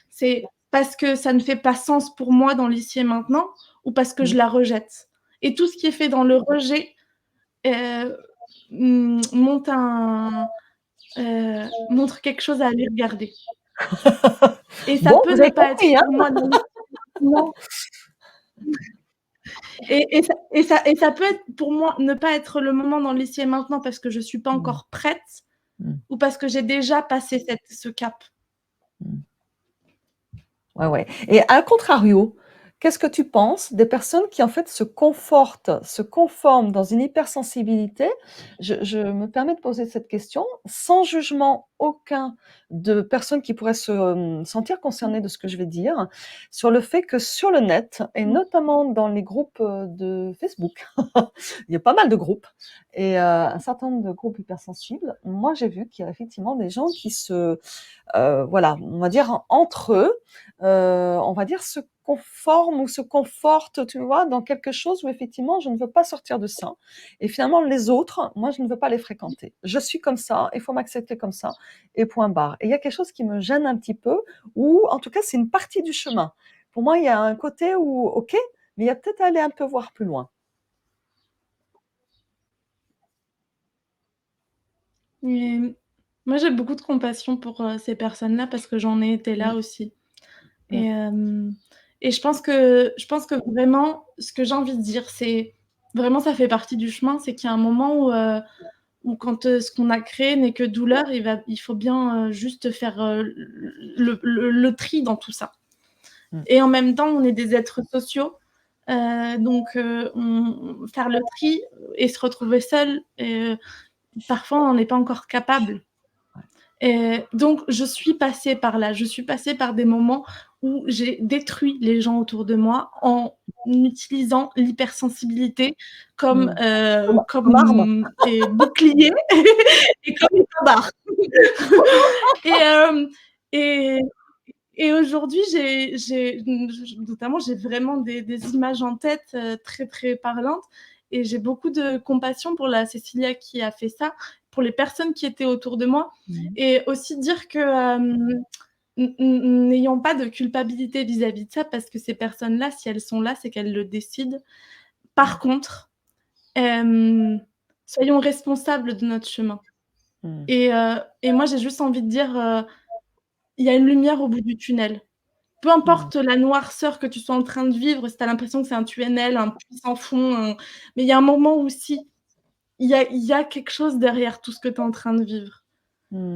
C'est parce que ça ne fait pas sens pour moi dans l'ici et maintenant, ou parce que Mmh. je la rejette. Et tout ce qui est fait dans le rejet, monte montre quelque chose à aller regarder. Et ça Bon, peut vous ne avez pas être compris, hein? pour moi dans non, et ça peut être pour moi ne pas être le moment dans l'ici et maintenant parce que je suis pas Mmh. encore prête, Mmh. ou parce que j'ai déjà passé ce cap. Mmh. Ouais, ouais, et à contrario, qu'est-ce que tu penses des personnes qui, en fait, se conforment dans une hypersensibilité? Je me permets de poser cette question, sans jugement aucun de personnes qui pourraient se, sentir Mmh. concernées de ce que je vais dire, sur le fait que sur le net, et Mmh. notamment dans les groupes, de Facebook, il y a pas mal de groupes, et un certain nombre de groupes hypersensibles. Moi, j'ai vu qu'il y a effectivement des gens qui voilà, on va dire entre eux, on va dire se conforment ou se confortent, tu vois, dans quelque chose où effectivement je ne veux pas sortir de ça, et finalement les autres, moi je ne veux pas les fréquenter. Je suis comme ça, il faut m'accepter comme ça, et point barre, et il y a quelque chose qui me gêne un petit peu, ou en tout cas c'est une partie du chemin. Pour moi, il y a un côté où OK, mais il y a peut-être à aller un peu voir plus loin. Et moi, j'ai beaucoup de compassion pour, ces personnes-là parce que j'en ai été Mmh, là aussi. mmh, Et hem et je pense que vraiment, ce que j'ai envie de dire, c'est vraiment ça fait partie du chemin, c'est qu'il y a un moment où quand, ce qu'on a créé n'est que douleur, il faut bien, juste faire, le tri dans tout ça. mmh, Et en même temps, on est des êtres sociaux, donc on faire le tri et se retrouver seul, parfois on n'est pas encore capable. ouais. Et donc je suis passée par là. Je suis passée par des moments où j'ai détruit les gens autour de moi en utilisant l'hypersensibilité comme, Mmh. Comme arme. bouclier et comme étendard. Et et et aujourd'hui, notamment, j'ai vraiment des images en tête, très, très parlantes, et j'ai beaucoup de compassion pour la Cécilia qui a fait ça, pour les personnes qui étaient autour de moi, Mmh, et aussi dire que, n'ayons pas de culpabilité vis-à-vis de ça parce que ces personnes-là, si elles sont là, c'est qu'elles le décident. mmh, Par contre, hem, soyons responsables de notre chemin, mmh, et moi, j'ai juste envie de dire, il y a une lumière au bout du tunnel. Peu Mmh. importe la noirceur que tu sois en train de vivre, si tu as l'impression que c'est un tunnel, un puits sans fond, mais il y a un moment où si, il y a quelque chose derrière tout ce que tu es en train de vivre Mmh.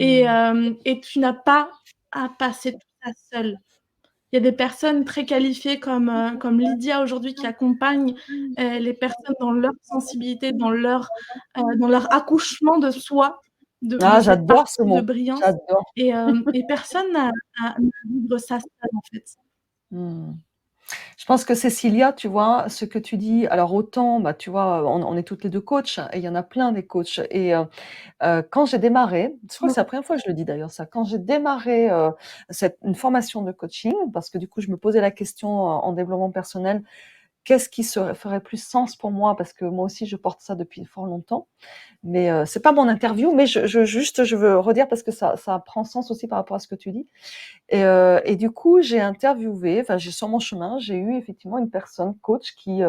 et tu n'as pas à passer tout ça seul. Il y a des personnes très qualifiées comme Lydia aujourd'hui qui accompagnent, les personnes dans leur sensibilité, dans leur accouchement de soi, de Ah, cette j'adore ce partie de mot, brillance j'adore. et personne n'a à vivre ça seul, en fait. Mmh. Je pense que Cécilia, tu vois, ce que tu dis alors autant, bah, tu vois, on est toutes les 2 coachs et il y en a plein des coachs et quand j'ai démarré, je crois que c'est la Ouais. première fois que je le dis d'ailleurs ça, quand j'ai démarré, une formation de coaching, parce que du coup je me posais la question en développement personnel, qu'est-ce qui ferait plus sens pour moi? Parce que moi aussi je porte ça depuis fort longtemps. Mais c'est pas mon interview, mais je veux redire parce que ça prend sens aussi par rapport à ce que tu dis. Et du coup, j'ai interviewé, enfin, j'ai sur mon chemin, j'ai eu effectivement une personne coach qui,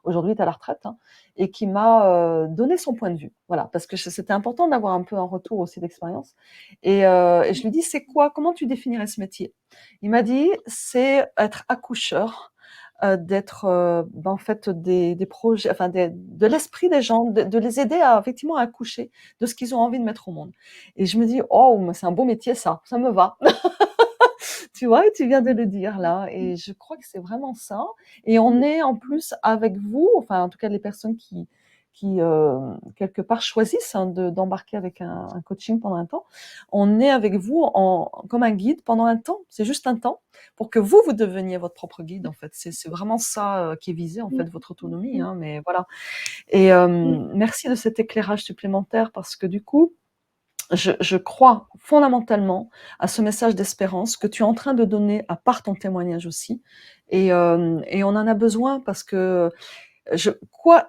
aujourd'hui est à la retraite, hein, et qui m'a, donné son point de vue. Voilà, parce que c'était important d'avoir un peu un retour aussi d'expérience et je lui dis: «C'est quoi? Comment tu définirais ce métier?» Il m'a dit: «C'est être accoucheur, d'être, ben, en fait, des projets enfin, de l'esprit des gens, de les aider à effectivement à accoucher de ce qu'ils ont envie de mettre au monde» et je me dis: «Oh, mais c'est un beau métier ça me va». Tu vois? Tu viens de le dire là et je crois que c'est vraiment ça et on est en plus avec vous, enfin en tout cas les personnes qui quelque part choisissent, hein, d'embarquer avec un coaching pendant un temps. On est avec vous en comme un guide pendant un temps. C'est juste un temps pour que vous deveniez votre propre guide en fait. C'est vraiment ça, qui est visé en Mmh, fait, votre mmh, autonomie, mmh, hein, mais voilà et mmh. merci de cet éclairage supplémentaire parce que du coup, je crois fondamentalement à ce message d'espérance que tu es en train de donner, à part ton témoignage aussi et on en a besoin parce que je quoi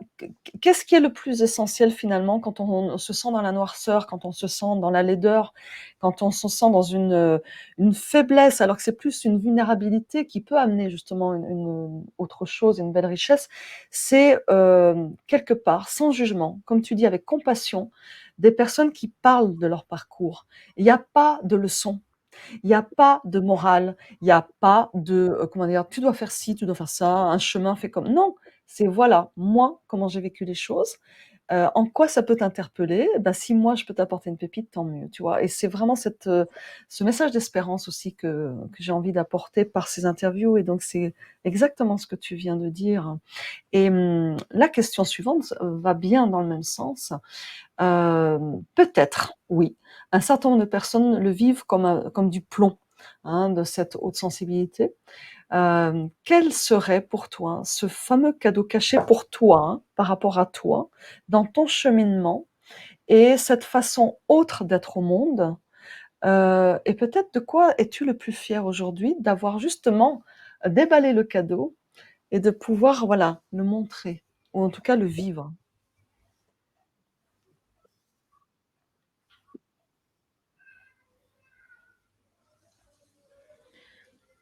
qu'est-ce qui est le plus essentiel finalement quand on se sent dans la noirceur, quand on se sent dans la laideur, quand on se sent dans une faiblesse, alors que c'est plus une vulnérabilité qui peut amener justement une autre chose, une belle richesse, c'est, quelque part, sans jugement, comme tu dis, avec compassion, des personnes qui parlent de leur parcours. Il y a pas de leçon, il y a pas de morale, il y a pas de, comment dire: «Tu dois faire ci, tu dois faire ça, un chemin fait comme» non, c'est voilà, moi, comment j'ai vécu les choses, en quoi ça peut t'interpeller? Bah, si moi je peux t'apporter une pépite, tant mieux, tu vois? Et c'est vraiment ce message d'espérance aussi que j'ai envie d'apporter par ces interviews et donc c'est exactement ce que tu viens de dire et la question suivante, va bien dans le même sens. Peut-être, oui. Un certain nombre de personnes le vivent comme du plomb, hein, de cette haute sensibilité. Quel serait pour toi ce fameux cadeau caché pour toi, hein, par rapport à toi, dans ton cheminement et cette façon autre d'être au monde? Et peut-être de quoi es-tu le plus fier aujourd'hui d'avoir justement déballé le cadeau et de pouvoir, voilà, le montrer ou en tout cas le vivre?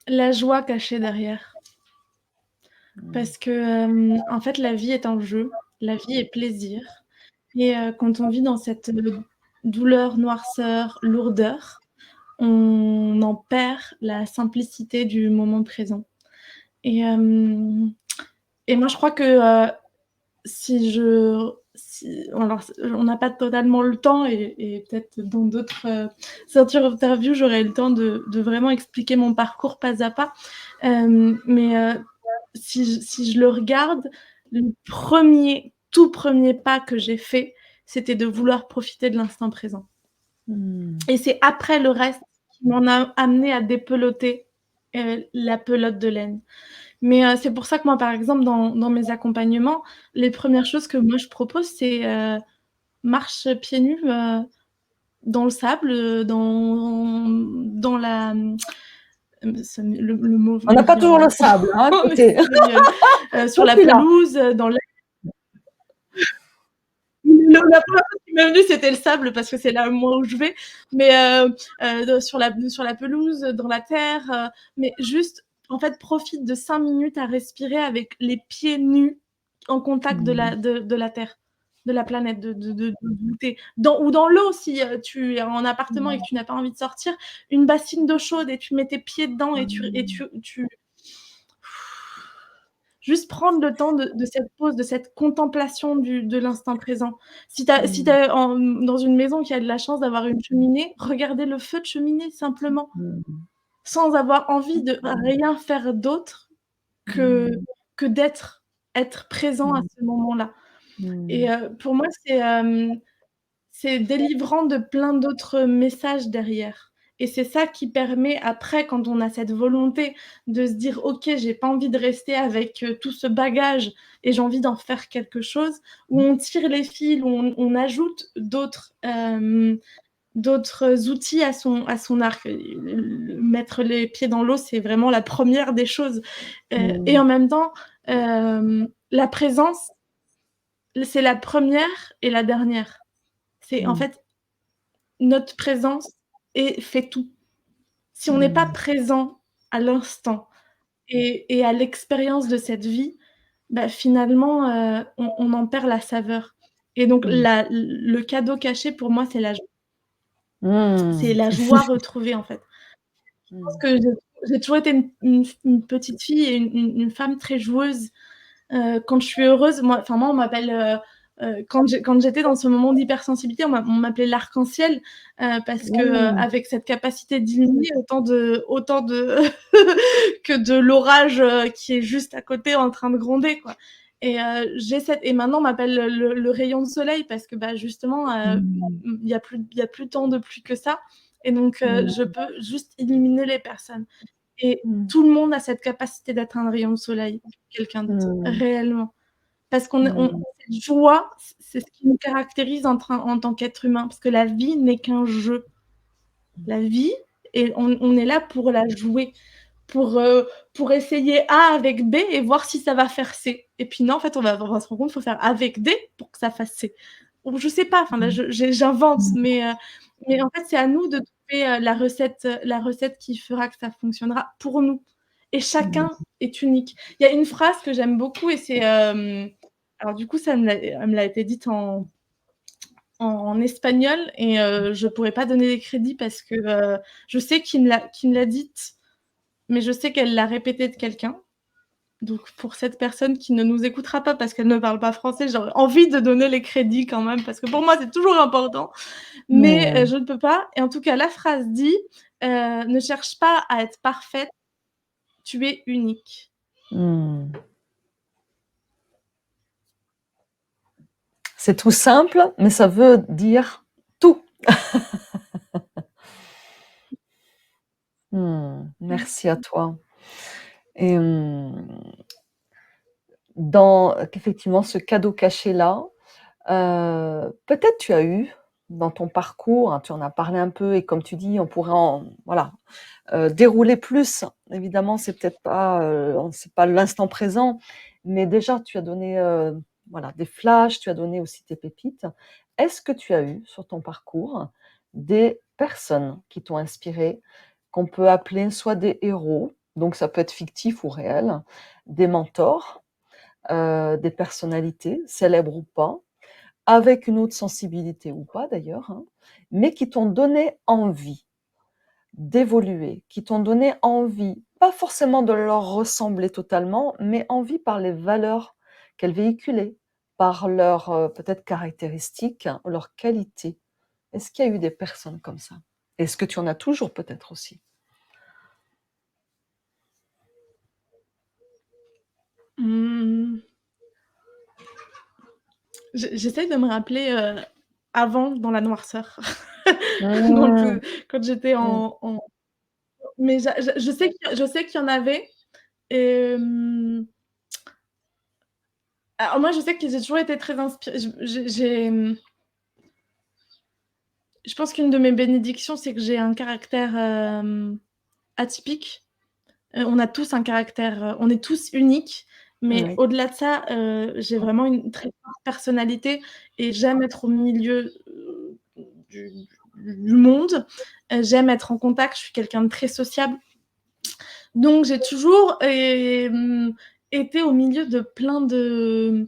La joie cachée derrière. Mmh. Parce que, en fait, la vie est un jeu, la vie est plaisir et quand on vit dans cette, douleur, noirceur, lourdeur, on en perd la simplicité du moment présent et moi, je crois que, alors on n'a pas totalement le temps et peut-être dans d'autres, interviews, j'aurai le temps de vraiment expliquer mon parcours pas à pas. Mais si je le regarde, le tout premier pas que j'ai fait, c'était de vouloir profiter de l'instant présent Mmh. et c'est après le reste qui m'en a amené à dépeloter, la pelote de laine. Mais c'est pour ça que moi, par exemple, dans mes accompagnements, les premières choses que moi je propose, c'est, marche pieds nus, dans le sable, dans la, ça me le mot On n'a me pas toujours le vient sable, hein, à en côté. espagnol, Toi, sur la tu l'as. pelouse, dans l'herbe. La première chose qui m'est venue, c'était le sable parce que c'est là, moi, où je vais. Mais sur la pelouse, dans la terre, mais juste, en fait, profite de 5 minutes à respirer avec les pieds nus en contact de Mmh. la terre. de la planète, de goûter. Ou dans l'eau, si tu es en appartement et que tu n'as pas envie de sortir, une bassine d'eau chaude et tu mets tes pieds dedans et tu juste prendre le temps de cette pause, de cette contemplation de l'instant présent. Si tu si es dans une maison qui a de la chance d'avoir une cheminée, regardez le feu de cheminée simplement, sans avoir envie de rien faire d'autre que que être présent à ce moment-là. Et pour moi, c'est délivrant de plein d'autres messages derrière. Et c'est ça qui permet après, quand on a cette volonté de se dire: «OK, j'ai pas envie de rester avec, tout ce bagage et j'ai envie d'en faire quelque chose», où on tire les fils, où on ajoute d'autres outils à son arc. Mettre les pieds dans l'eau, c'est vraiment la première des choses. Et en même temps, la présence, c'est la première et la dernière. C'est en fait, notre présence fait tout. Si on n'est pas présent à l'instant et à l'expérience de cette vie, bah, finalement, on en perd la saveur. Et donc le cadeau caché pour moi, c'est la joie retrouvée, en fait. Je pense que j'ai toujours été une petite fille et une femme très joueuse. Quand je suis heureuse, moi on m'appelle, quand j'étais dans ce moment d'hypersensibilité, on m'appelait l'arc-en-ciel, parce que, avec cette capacité d'illuminer autant de que de l'orage, qui est juste à côté en train de gronder, quoi. Et et maintenant on m'appelle le rayon de soleil parce que, bah, justement, il y a plus tant de pluie que ça, et donc je peux juste illuminer les personnes. Et tout le monde a cette capacité d'être un rayon de soleil pour quelqu'un d'autre, réellement. Parce cette joie, c'est ce qui nous caractérise en tant qu'être humain, parce que la vie n'est qu'un jeu. La vie, et on est là pour la jouer, pour essayer A avec B et voir si ça va faire C. Et puis non, en fait, on va se rendre compte qu'il faut faire avec D pour que ça fasse C. Ou je sais pas, enfin là, j'invente, mais en fait, c'est à nous de trouver, la recette qui fera que ça fonctionnera pour nous. Et chacun est unique. Il y a une phrase que j'aime beaucoup et c'est, alors du coup, elle me l'a été dite en espagnol, et je pourrais pas donner les crédits parce que, je sais qui me l'a dite, mais je sais qu'elle l'a répétée de quelqu'un. Donc pour cette personne qui ne nous écoutera pas parce qu'elle ne parle pas français, j'aurais envie de donner les crédits quand même parce que pour moi, c'est toujours important, mais je ne peux pas. Et en tout cas, la phrase dit, «Ne cherche pas à être parfaite, tu es unique». C'est tout simple, mais ça veut dire tout. Merci à toi. Et dans effectivement ce cadeau caché-là, peut-être tu as eu dans ton parcours, hein, tu en as parlé un peu et comme tu dis, on pourrait voilà, dérouler plus. Évidemment, c'est pas l'instant présent, mais déjà tu as donné, voilà, des flashs, tu as donné aussi tes pépites. Est-ce que tu as eu sur ton parcours des personnes qui t'ont inspiré, qu'on peut appeler soit des héros, donc ça peut être fictif ou réel, des mentors, des personnalités, célèbres ou pas, avec une haute sensibilité ou pas d'ailleurs, hein, mais qui t'ont donné envie d'évoluer, qui t'ont donné envie, pas forcément de leur ressembler totalement, mais envie par les valeurs qu'elles véhiculaient, par leurs, peut-être caractéristiques, hein, leurs qualités. Est-ce qu'il y a eu des personnes comme ça? Est-ce que tu en as toujours peut-être aussi? Mmh. J'essaye de me rappeler, avant, dans la noirceur, Mmh. quand j'étais Mmh. mais je sais qu'il y en avait. Hem, alors moi, je sais que j'ai toujours été très inspirée. Je pense qu'une de mes bénédictions, c'est que j'ai un caractère, atypique. On a tous un caractère, on est tous uniques, mais Oui. au-delà de ça, j'ai vraiment une très forte personnalité et j'aime être au milieu, du du monde. J'aime être en contact, je suis quelqu'un de très sociable. Donc j'ai toujours, été au milieu de plein de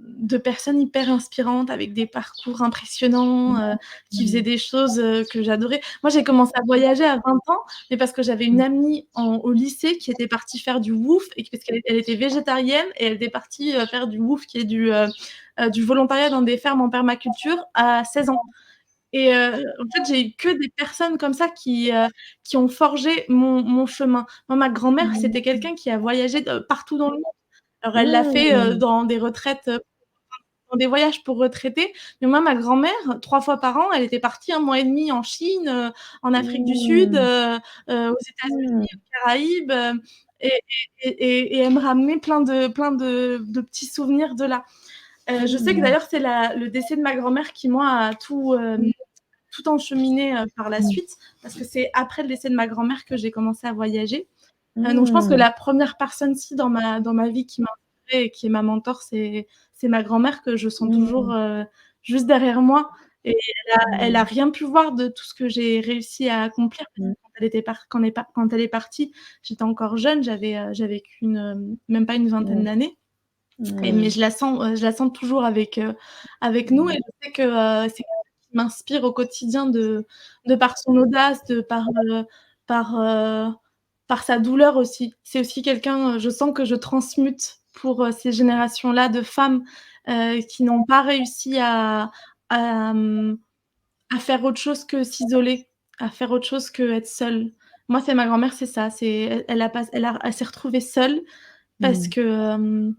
de personnes hyper inspirantes avec des parcours impressionnants, qui faisaient des choses, que j'adorais. Moi, j'ai commencé à voyager à 20 ans, mais parce que j'avais une amie au lycée qui était partie faire du WWOOF et parce qu'elle était végétarienne et elle était partie, faire du WWOOF qui est du volontariat dans des fermes en permaculture à 16 ans. Et en fait, j'ai eu que des personnes comme ça qui ont forgé mon chemin. Moi, ma grand-mère, c'était quelqu'un qui a voyagé partout dans le monde. Alors elle l'a fait, Mmh. dans des retraites, dans des voyages pour retraités, mais moi, ma grand-mère, 3 fois par an, elle était partie 1 mois et demi en Chine, en Afrique du Sud, Mmh. aux Mmh. États-Unis, aux Caraïbes, et et elle me ramenait plein de petits souvenirs de là. Je sais que Mmh. d'ailleurs, c'est le décès de ma grand-mère qui, moi, a tout encheminé, par la Mmh. suite, parce que c'est après le décès de ma grand-mère que j'ai commencé à voyager. Donc je pense que Mmh. la première personne, si, dans ma vie qui m'a inspirée et qui est ma mentor, c'est ma grand-mère que je sens toujours, Mmh. juste derrière moi, et elle a Mmh. rien pu voir de tout ce que j'ai réussi à accomplir, parce que Mmh. quand elle est partie, j'étais encore jeune, j'avais qu'une, même pas une vingtaine Mmh. d'années, mais Mmh. je la sens toujours avec nous, et je sais que, c'est quelqu'un qui m'inspire au quotidien de par son audace, par, heu, par sa douleur aussi. C'est aussi quelqu'un, je sens que je transmute pour, ces générations-là de femmes, qui n'ont pas réussi à, mmh, à faire autre chose que s'isoler, à faire autre chose qu'être seule. Moi, c'est ma grand-mère, c'est ça, elle s'est retrouvée seule parce Mmh. que,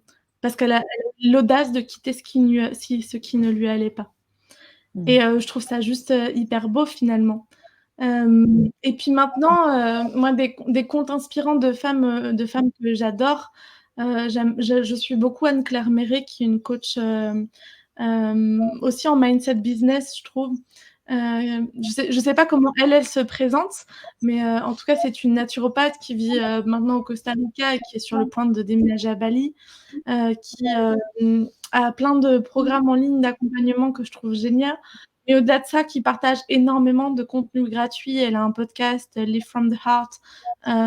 elle a eu l'audace de quitter ce qui ne lui allait pas, Mmh. et je trouve ça juste, hyper beau finalement. Et puis maintenant, moi, des contes inspirants de femmes que j'adore, je suis beaucoup Anne-Claire Méré, qui est une coach, aussi en mindset business, je trouve. Je sais pas comment elle se présente, mais en tout cas, c'est une naturopathe qui vit, maintenant au Costa Rica et qui est sur le point de déménager à Bali, qui, a plein de programmes en ligne d'accompagnement que je trouve génial. Mais au-delà de ça, qui partage énormément de contenu gratuit. Elle a un podcast, Live from the Heart,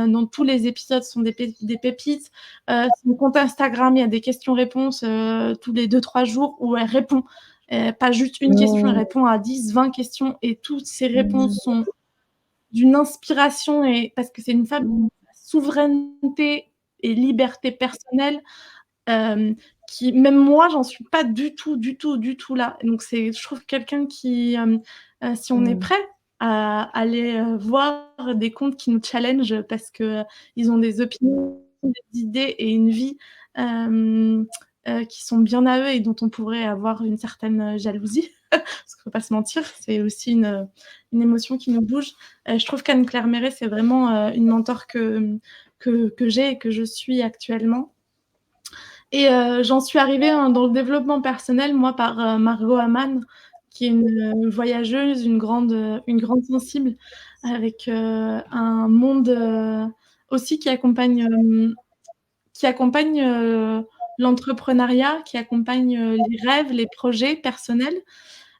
dont tous les épisodes sont des pépites. Son compte Instagram, il y a des questions-réponses, tous les 2-3 jours où elle répond. Pas juste une question, elle Mmh. répond à 10-20 questions, et toutes ses Mmh. réponses sont d'une inspiration, et parce que c'est une femme Mmh. qui a souveraineté et liberté personnelle, hem, qui, même moi, j'en suis pas du tout, du tout, du tout là. Donc je trouve quelqu'un qui, si on est Mmh. prêt à aller, voir des comptes qui nous challenge parce que, ils ont des opinions, des idées et une vie, hem, qui sont bien à eux et dont on pourrait avoir une certaine, jalousie. Parce qu'il faut pas se mentir, c'est aussi une émotion qui nous bouge. Je trouve qu'Anne-Claire Méré, c'est vraiment, une mentor que j'ai et que je suis actuellement. Et j'en suis arrivée, dans le développement personnel, moi, par, Margot Hamann, qui est une voyageuse, une grande sensible, avec, un monde, aussi qui accompagne l'entrepreneuriat, qui accompagne, les rêves, les projets personnels.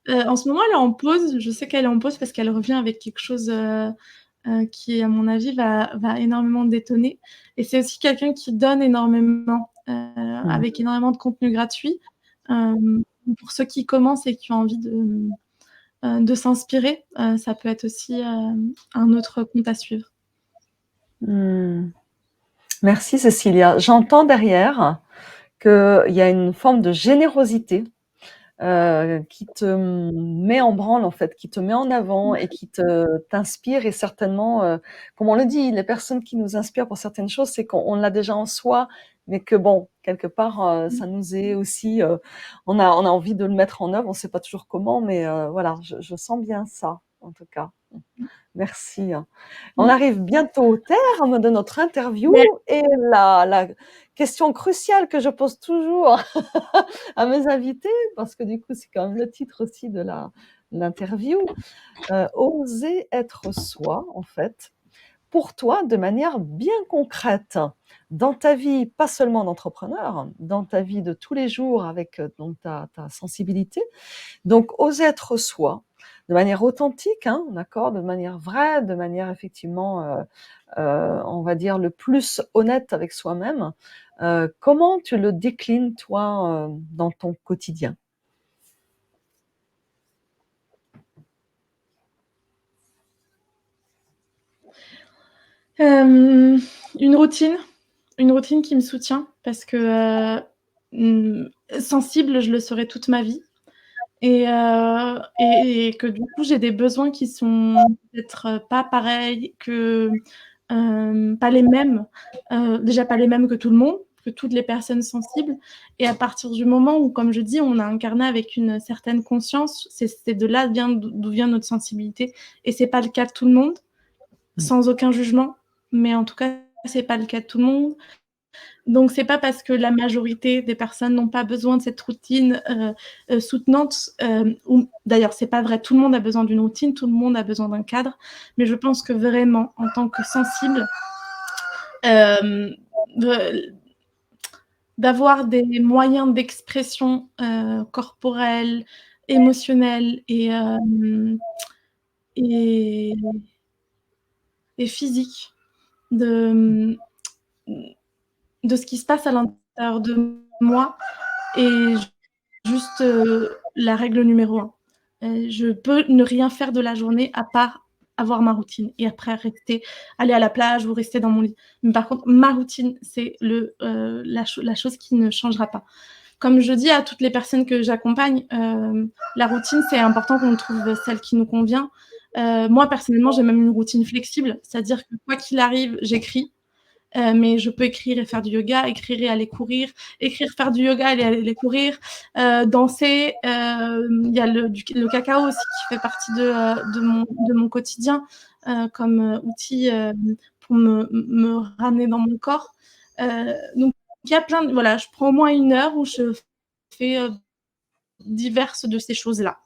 En ce moment, elle est en pause. Je sais qu'elle est en pause parce qu'elle revient avec quelque chose, qui, à mon avis, va énormément détonner, et c'est aussi quelqu'un qui donne énormément, Mmh. avec énormément de contenu gratuit. Pour ceux qui commencent et qui ont envie de s'inspirer, ça peut être aussi, un autre compte à suivre. Mmh. Merci Cécilia. J'entends derrière qu'il y a une forme de générosité, qui te met en branle en fait, qui te met en avant et qui t'inspire et certainement, comme on le dit, les personnes qui nous inspirent pour certaines choses, c'est qu'on l'a déjà en soi, mais que bon, quelque part, Mmh. ça nous est aussi, on a envie de le mettre en œuvre, on sait pas toujours comment, mais voilà, je sens bien ça, en tout cas. Merci, hein. On Mmh. arrive bientôt au terme de notre interview Ouais. et la question cruciale que je pose toujours à mes invités, parce que du coup, c'est quand même le titre aussi de l'interview, oser être soi, en fait, pour toi, de manière bien concrète, dans ta vie, pas seulement d'entrepreneur, dans ta vie de tous les jours avec, donc ta sensibilité. Donc oser être soi, de manière authentique, hein, d'accord? De manière vraie, de manière effectivement, on va dire le plus honnête avec soi-même, Comment tu le déclines toi, dans ton quotidien? Hem, une routine, une routine qui me soutient parce que, sensible, je le serai toute ma vie et que du coup, j'ai des besoins qui sont peut-être pas pareils, que, pas les mêmes, déjà pas les mêmes que tout le monde, que toutes les personnes sensibles et à partir du moment où, comme je dis, on a incarné avec une certaine conscience, c'est de là vient d'où vient notre sensibilité et c'est pas le cas de tout le monde, Mmh. sans aucun jugement, mais en tout cas, c'est pas le cas de tout le monde. Donc c'est pas parce que la majorité des personnes n'ont pas besoin de cette routine, soutenante, ou d'ailleurs c'est pas vrai, tout le monde a besoin d'une routine, tout le monde a besoin d'un cadre, mais je pense que vraiment en tant que sensible, hem, de d'avoir des moyens d'expression, corporels, émotionnels et et physiques de, de ce qui se passe à l'intérieur de moi est juste, la règle numéro 1. Je peux ne rien faire de la journée à part avoir ma routine et après aller à la plage ou rester dans mon lit. Mais par contre, ma routine, c'est la chose qui ne changera pas. Comme je dis à toutes les personnes que j'accompagne, la routine, c'est important qu'on trouve celle qui nous convient. Moi, personnellement, j'ai même une routine flexible, c'est-à-dire que quoi qu'il arrive, j'écris. Mais je peux écrire et faire du yoga, écrire et aller courir, écrire, faire du yoga et aller courir, danser. Il y a le cacao aussi qui fait partie de mon quotidien comme outil pour me ramener dans mon corps. Donc il y a plein de voilà, je prends au moins 1 heure où je fais diverses de ces choses-là.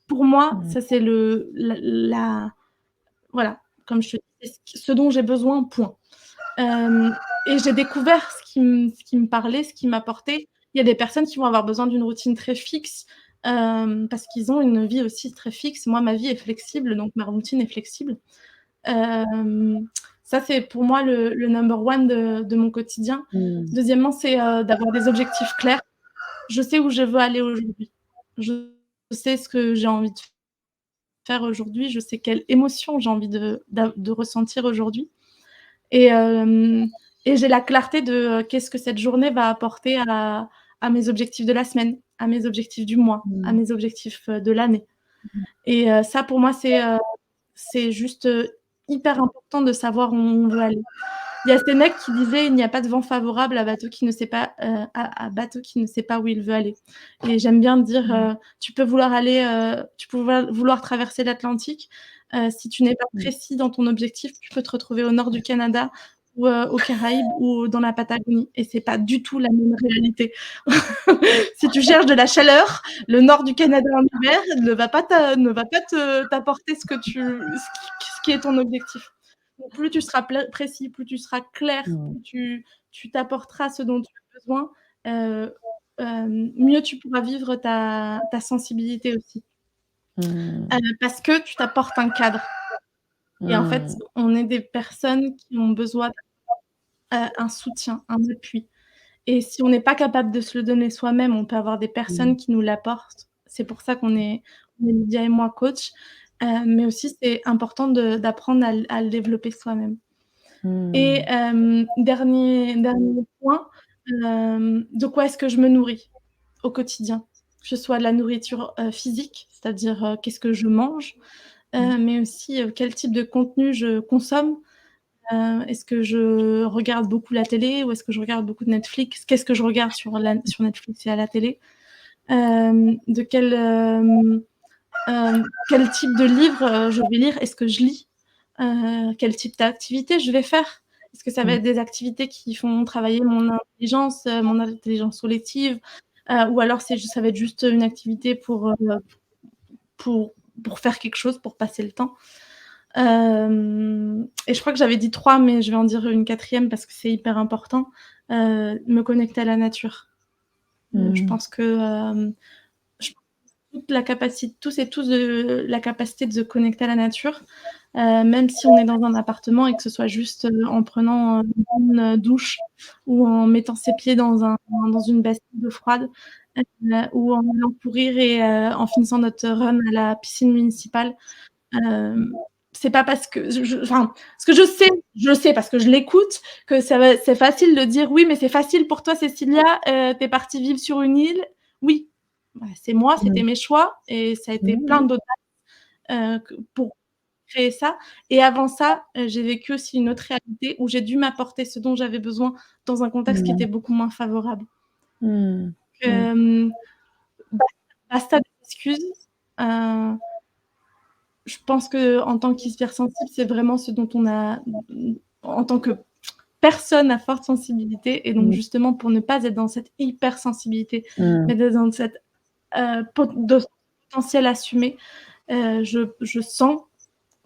Pour moi, Mmh. ça c'est voilà, comme je te dis, c'est ce dont j'ai besoin, point. Hem et j'ai découvert ce qui me parlait, ce qui m'apportait. Il y a des personnes qui vont avoir besoin d'une routine très fixe, parce qu'ils ont une vie aussi très fixe. Moi, ma vie est flexible, donc ma routine est flexible. Hem, Ça, c'est pour moi le number one de mon quotidien. Mmh. Deuxièmement, c'est, d'avoir des objectifs clairs. Je sais où je veux aller aujourd'hui. Je sais ce que j'ai envie de faire aujourd'hui. Je sais quelle émotion j'ai envie de ressentir aujourd'hui. Et et j'ai la clarté de, qu'est-ce que cette journée va apporter à mes objectifs de la semaine, à mes objectifs du mois, à Mmh. mes objectifs, de l'année et ça pour moi c'est juste, hyper important de savoir où on veut aller. Il y a Sénèque qui disait: «Il n'y a pas de vent favorable à bateau qui ne sait pas, à bateau qui ne sait pas où il veut aller» et j'aime bien dire, Mmh. tu peux vouloir traverser l'Atlantique, si tu n'es pas Mmh. précis dans ton objectif, tu peux te retrouver au nord du Canada ou, aux Caraïbes ou dans la Patagonie et c'est pas du tout la même réalité. Si tu cherches de la chaleur, le nord du Canada en hiver ne va pas t'apporter ce qui est ton objectif. Donc plus tu seras précis, plus tu seras clair, Mmh. plus tu t'apporteras ce dont tu as besoin, heu, mieux tu pourras vivre ta sensibilité aussi. Mmh. Parce que tu t'apportes un cadre et en fait, Mmh. on est des personnes qui ont besoin, un soutien, un appui et si on n'est pas capable de se le donner soi-même, on peut avoir des Mmh. personnes qui nous l'apportent. C'est pour ça on est Lydia et moi coach, mais aussi c'est important d'apprendre à le développer soi-même. Et Mmh. dernier point, de quoi est-ce que je me nourris au quotidien? Que ce soit de la nourriture, physique, c'est-à-dire, qu'est-ce que je mange, Mmh. mais aussi, quel type de contenu je consomme. Est-ce que je regarde beaucoup la télé ou est-ce que je regarde beaucoup de Netflix? Qu'est-ce que je regarde sur Netflix et à la télé? De quel type de livre, je vais lire? Est-ce que je lis? Quel type d'activité je vais faire? Est-ce que ça va Mmh. être des activités qui font travailler mon intelligence collective, ou alors ça va être juste une activité pour pour faire quelque chose, pour passer le temps? Et je crois que j'avais dit 3, mais je vais en dire une quatrième parce que c'est hyper important, me connecter à la nature. Je Mmh. pense que, je tous et tous la capacité de se connecter à la nature, même si on est dans un appartement et que ce soit juste en prenant une douche ou en mettant ses pieds dans une bassine d'eau froide, ou en allant courir et en finissant notre run à la piscine municipale. C'est pas parce que enfin, ce que je sais parce que je l'écoute, que c'est facile de dire oui, mais c'est facile pour toi, Cécilia, t'es partie vivre sur une île. Oui, bah, c'est moi, c'était Mmh. mes choix et ça a été plein Mmh. d'autres pour créer ça. Et avant ça, j'ai vécu aussi une autre réalité où j'ai dû m'apporter ce dont j'avais besoin dans un contexte qui Mmh. était beaucoup moins favorable. Mmh. Mmh. Euh, Basta des excuses. Je pense qu'en tant qu'hypersensible, c'est vraiment ce dont on a, en tant que personne à forte sensibilité, et donc Mmh. justement pour ne pas être dans cette hypersensibilité, Mmh. mais d'être dans cette potentiel assumé, je sens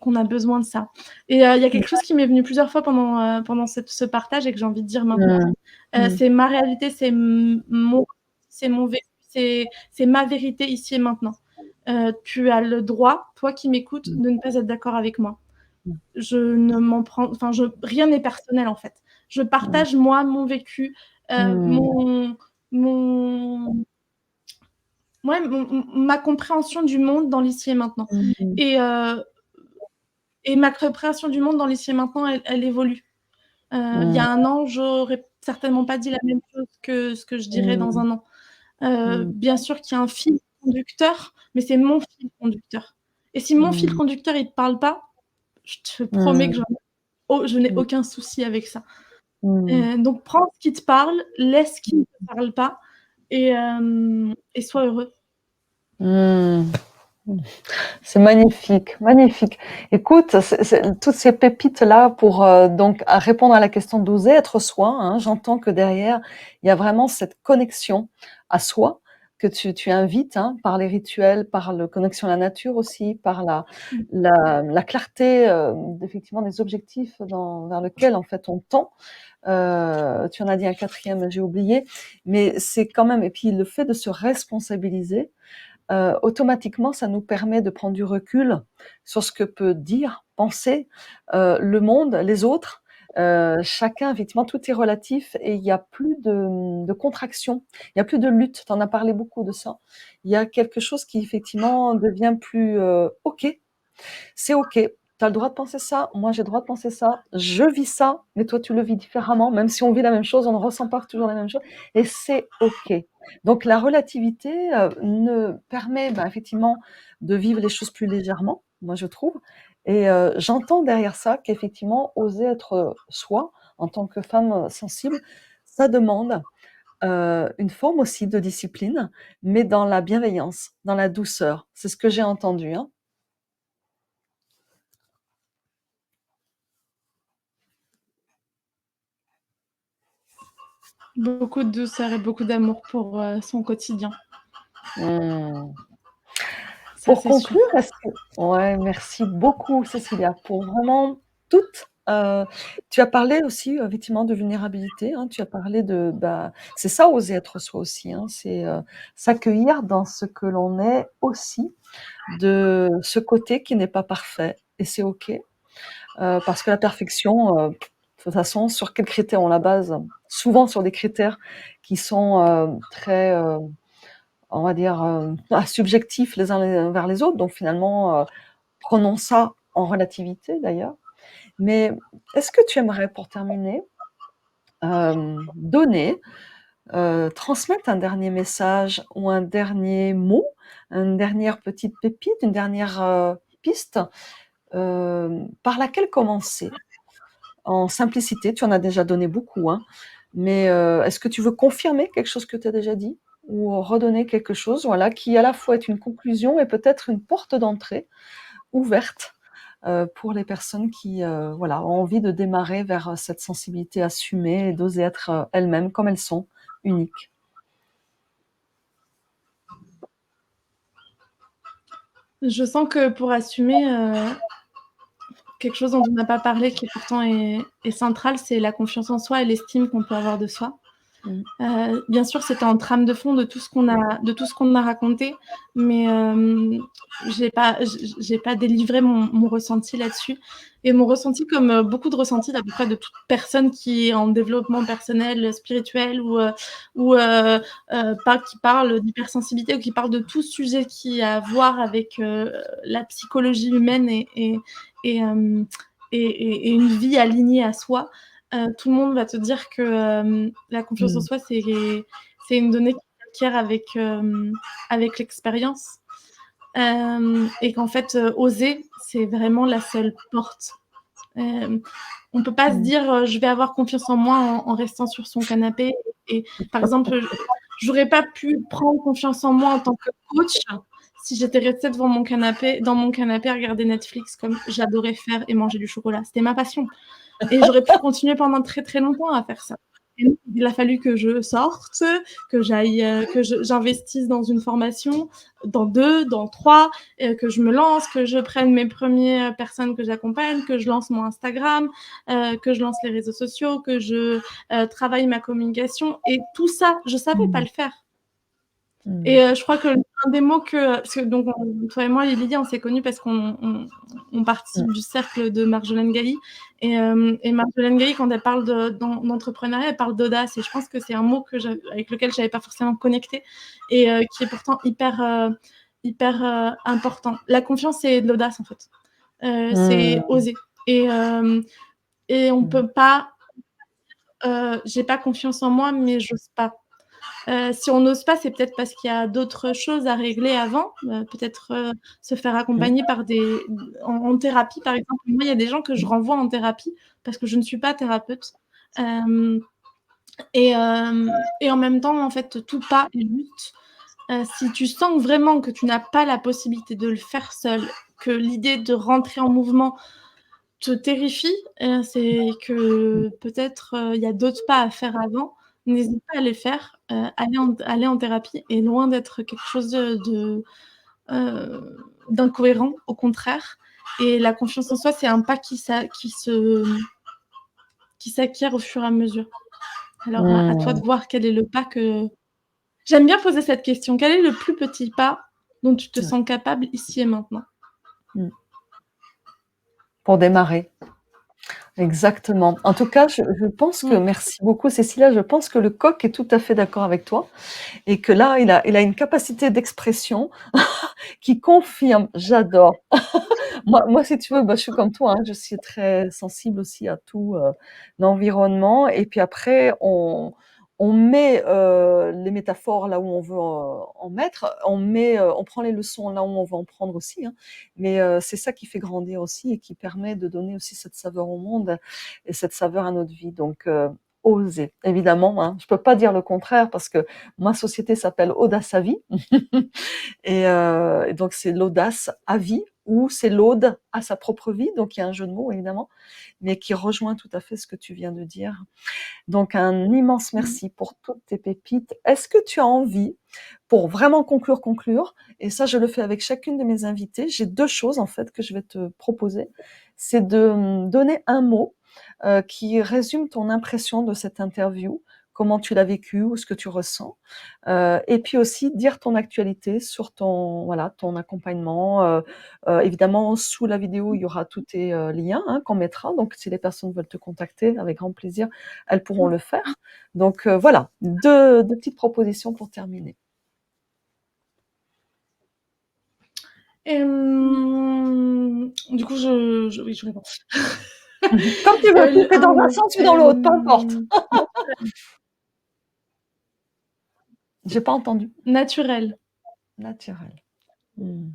qu'on a besoin de ça. Et il y a quelque chose qui m'est venu plusieurs fois pendant ce partage et que j'ai envie de dire maintenant. Mmh. Mmh. C'est ma réalité, c'est mon vécu, c'est ma vérité ici et maintenant. Tu as le droit, toi qui m'écoutes, Mmh. de ne pas être d'accord avec moi. Mmh. Je ne m'en prends, enfin, rien n'est personnel en fait. Je Mmh. partage moi mon vécu, Mmh. mon, ouais, ma compréhension du monde dans l'ici et maintenant. Mmh. Et, euh, et ma compréhension du monde dans l'ici et maintenant, elle évolue. Il y Mmh. a un an, j'aurais certainement pas dit la même chose que ce que je dirais dans Mmh. un an. Mmh. Bien sûr qu'il y a un fil conducteur, mais c'est mon fil conducteur. Et si mon fil Mmh. conducteur, il te parle pas, je te promets que Mmh. je n'ai Mmh. aucun souci avec ça. Mmh. Donc prends ce qui te parle, laisse ce qui ne te parle pas, et sois heureux. Mmh. C'est magnifique, magnifique. Écoute, toutes ces pépites-là pour donc à répondre à la question d'oser être soi, hein, j'entends que derrière, il y a vraiment cette connexion à soi que tu invites hein, par les rituels, par la connexion à la nature aussi, par la clarté effectivement des objectifs vers lequel en fait on tend. Tu en as dit un quatrième, j'ai oublié, mais c'est quand même, et puis le fait de se responsabiliser, automatiquement, ça nous permet de prendre du recul sur ce que peut dire, penser, le monde, les autres. Chacun, effectivement, tout est relatif et il y a plus de contraction, il y a plus de lutte. Tu en as parlé beaucoup de ça. Il y a quelque chose qui effectivement devient plus, OK. C'est OK. Tu as le droit de penser ça, moi j'ai le droit de penser ça, je vis ça, mais toi tu le vis différemment. Même si on vit la même chose, on ne ressent pas toujours la même chose et c'est OK. Donc la relativité, ne permet, effectivement de vivre les choses plus légèrement, moi je trouve et j'entends derrière ça qu'effectivement oser être, soi en tant que femme, sensible, ça demande, une forme aussi de discipline, mais dans la bienveillance, dans la douceur. C'est ce que j'ai entendu, hein. Beaucoup de douceur et beaucoup d'amour pour son quotidien. Mmh. Ça, Pour c'est sûr. conclure, est-ce que ouais, merci beaucoup Cécilia pour vraiment toutes, tu as parlé aussi effectivement de vulnérabilité, hein, tu as parlé de, c'est ça oser être soi aussi, hein, c'est, s'accueillir dans ce que l'on est aussi, de ce côté qui n'est pas parfait et c'est OK, parce que la perfection, de toute façon sur quels critères on la base? Souvent sur des critères qui sont, très, on va dire, subjectifs les uns vers les autres, donc finalement, prenons ça en relativité d'ailleurs. Mais est-ce que tu aimerais pour terminer, donner, transmettre un dernier message ou un dernier mot, une dernière petite pépite, une dernière, piste, par laquelle commencer? En simplicité, tu en as déjà donné beaucoup, hein, mais est-ce que tu veux confirmer quelque chose que tu as déjà dit? Ou redonner quelque chose, voilà, qui à la fois est une conclusion et peut-être une porte d'entrée ouverte, pour les personnes qui, voilà, ont envie de démarrer vers, cette sensibilité assumée et d'oser être, elles-mêmes comme elles sont, uniques? Je sens que pour assumer quelque chose dont on n'a pas parlé, qui pourtant est central, c'est la confiance en soi et l'estime qu'on peut avoir de soi. Bien sûr, c'était en trame de fond de tout ce qu'on a raconté, mais j'ai pas délivré mon ressenti là-dessus. Et mon ressenti, comme beaucoup de ressentis d'à peu près de toute personne qui est en développement personnel, spirituel ou pas, qui parle d'hypersensibilité ou qui parle de tout sujet qui a à voir avec la psychologie humaine et, euh, et une vie alignée à soi. Tout le monde va te dire que la confiance en Mmh. soi, c'est une donnée qui s'acquiert avec l'expérience. Et qu'en fait, oser, c'est vraiment la seule porte. On peut pas se Mmh. dire je vais avoir confiance en moi en restant sur son canapé. Et par exemple, j'aurais pas pu prendre confiance en moi en tant que coach si j'étais restée dans mon canapé à regarder Netflix comme j'adorais faire et manger du chocolat. C'était ma passion. Et j'aurais pu continuer pendant très très longtemps à faire ça. Et il a fallu que je sorte, que j'investisse dans une formation, dans 2, dans 3, que je me lance, que je prenne mes premières personnes que j'accompagne, que je lance mon Instagram, que je lance les réseaux sociaux, que je travaille ma communication. Et tout ça, je savais pas Mmh. le faire. Mmh. Et je crois que un des mots parce que donc toi et moi, Lily, on s'est connus parce qu'on participe du cercle de Marjolaine Gailly. Et Marjolaine Gailly, quand elle parle d'entrepreneuriat, elle parle d'audace. Et je pense que c'est un mot avec lequel je n'avais pas forcément connecté et qui est pourtant hyper important. La confiance, c'est de l'audace, en fait. C'est Mmh. oser. Et on Mmh. peut pas... j'ai pas confiance en moi, mais j'ose pas. Si on n'ose pas, c'est peut-être parce qu'il y a d'autres choses à régler avant. Peut-être se faire Mmh. accompagner en thérapie, par exemple. Moi, il y a des gens que je renvoie en thérapie parce que je ne suis pas thérapeute. Euh, et en même temps, en fait, tout pas est juste. Si tu sens vraiment que tu n'as pas la possibilité de le faire seul, que l'idée de rentrer en mouvement te terrifie, c'est que peut-être il y a d'autres pas à faire avant. N'hésite pas à les faire. Aller en thérapie est loin d'être quelque chose d'incohérent, au contraire. Et la confiance en soi, c'est un pas qui s'acquiert au fur et à mesure. Alors à toi de Mmh. voir quel est le pas que... J'aime bien poser cette question. Quel est le plus petit pas dont tu te Ouais. sens capable ici et maintenant? Mmh. Pour démarrer. Exactement. En tout cas, je pense que Mmh. merci beaucoup Cécilia, je pense que le coq est tout à fait d'accord avec toi et que là, il a une capacité d'expression qui confirme. J'adore. Moi, si tu veux, bah, je suis comme toi, hein, je suis très sensible aussi à tout, l'environnement et puis après on met, les métaphores là où on veut en mettre, on prend les leçons là où on veut en prendre aussi, hein, mais c'est ça qui fait grandir aussi et qui permet de donner aussi cette saveur au monde et cette saveur à notre vie donc oser, évidemment, hein. Je peux pas dire le contraire parce que ma société s'appelle Audace à vie et donc c'est l'audace à vie ou c'est l'aude à sa propre vie, donc il y a un jeu de mots évidemment, mais qui rejoint tout à fait ce que tu viens de dire. Donc un immense Mmh. merci pour toutes tes pépites. Est-ce que tu as envie, pour vraiment conclure, et ça je le fais avec chacune de mes invitées, j'ai 2 choses en fait que je vais te proposer, c'est de donner un mot qui résume ton impression de cette interview, comment tu l'as vécu ou ce que tu ressens. Et puis aussi dire ton actualité sur ton voilà, ton accompagnement. Évidemment, sous la vidéo, il y aura tous tes liens hein, qu'on mettra. Donc, si les personnes veulent te contacter, avec grand plaisir, elles pourront le faire. Donc voilà, deux petites propositions pour terminer. Du coup, oui, je réponds. Comme tu veux, si c'est Un dans un mot. sens ou dans l'autre, peu importe. J'ai pas entendu. Naturel. Naturel. Mmh.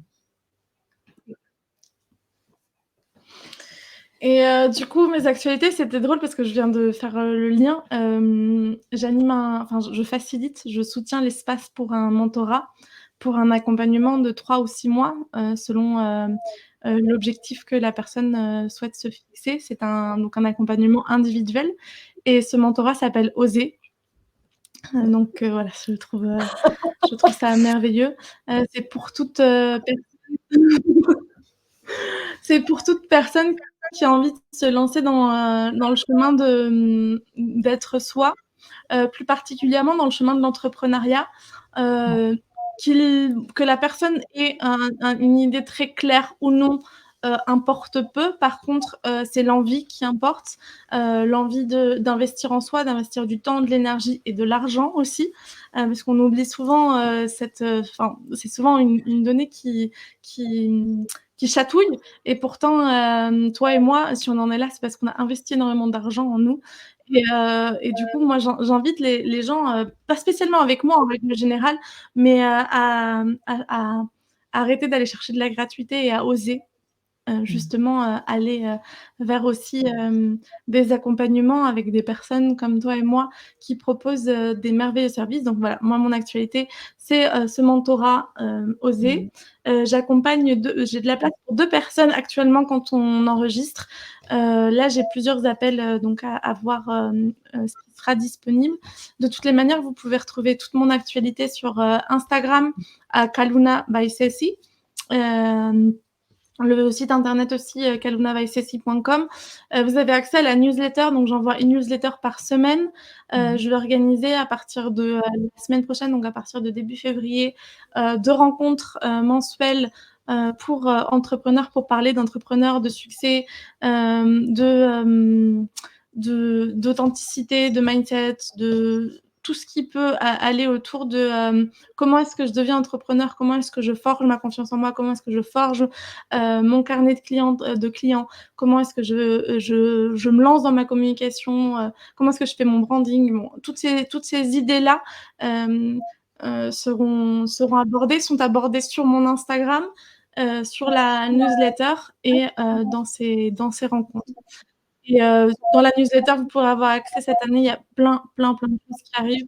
Et du coup, mes actualités, c'était drôle parce que je viens de faire le lien. Je facilite, je soutiens l'espace pour un mentorat, pour un accompagnement de 3 ou 6 mois, selon l'objectif que la personne souhaite se fixer. C'est donc un accompagnement individuel. Et ce mentorat s'appelle Oser. Donc voilà, je trouve ça merveilleux. C'est pour c'est pour toute personne qui a envie de se lancer dans le chemin d'être soi, plus particulièrement dans le chemin de l'entrepreneuriat, que la personne ait une idée très claire ou non, importe peu. Par contre, c'est l'envie qui importe, l'envie d'investir en soi, d'investir du temps, de l'énergie et de l'argent aussi, parce qu'on oublie souvent c'est souvent une donnée qui chatouille. Et pourtant, toi et moi, si on en est là, c'est parce qu'on a investi énormément d'argent en nous. Et du coup, moi, j'invite les gens, pas spécialement avec moi en règle générale, mais à arrêter d'aller chercher de la gratuité et à oser Mmh. justement aller vers aussi des accompagnements avec des personnes comme toi et moi qui proposent des merveilleux services. Donc voilà, moi, mon actualité, c'est ce mentorat Mmh. osé. J'ai de la place pour 2 personnes actuellement quand on enregistre. Là, j'ai plusieurs appels donc à voir ce qui sera disponible. De toutes les manières, vous pouvez retrouver toute mon actualité sur Instagram à Kaluna by Ceci. Le site internet aussi, kalunavaisesi.com. Vous avez accès à la newsletter, donc j'envoie une newsletter par semaine. Mmh. Je vais organiser à partir de la semaine prochaine, donc à partir de début février, 2 rencontres mensuelles pour entrepreneurs, pour parler d'entrepreneurs, de succès, d'authenticité, de mindset, de tout ce qui peut aller autour de comment est-ce que je deviens entrepreneur, comment est-ce que je forge ma confiance en moi, comment est-ce que je forge mon carnet de clients, comment est-ce que je me lance dans ma communication, comment est-ce que je fais mon branding. Bon, toutes ces idées-là seront abordées, sont abordées sur mon Instagram, sur la newsletter et dans ces rencontres. Et dans la newsletter, vous pourrez avoir accès cette année. Il y a plein de choses qui arrivent.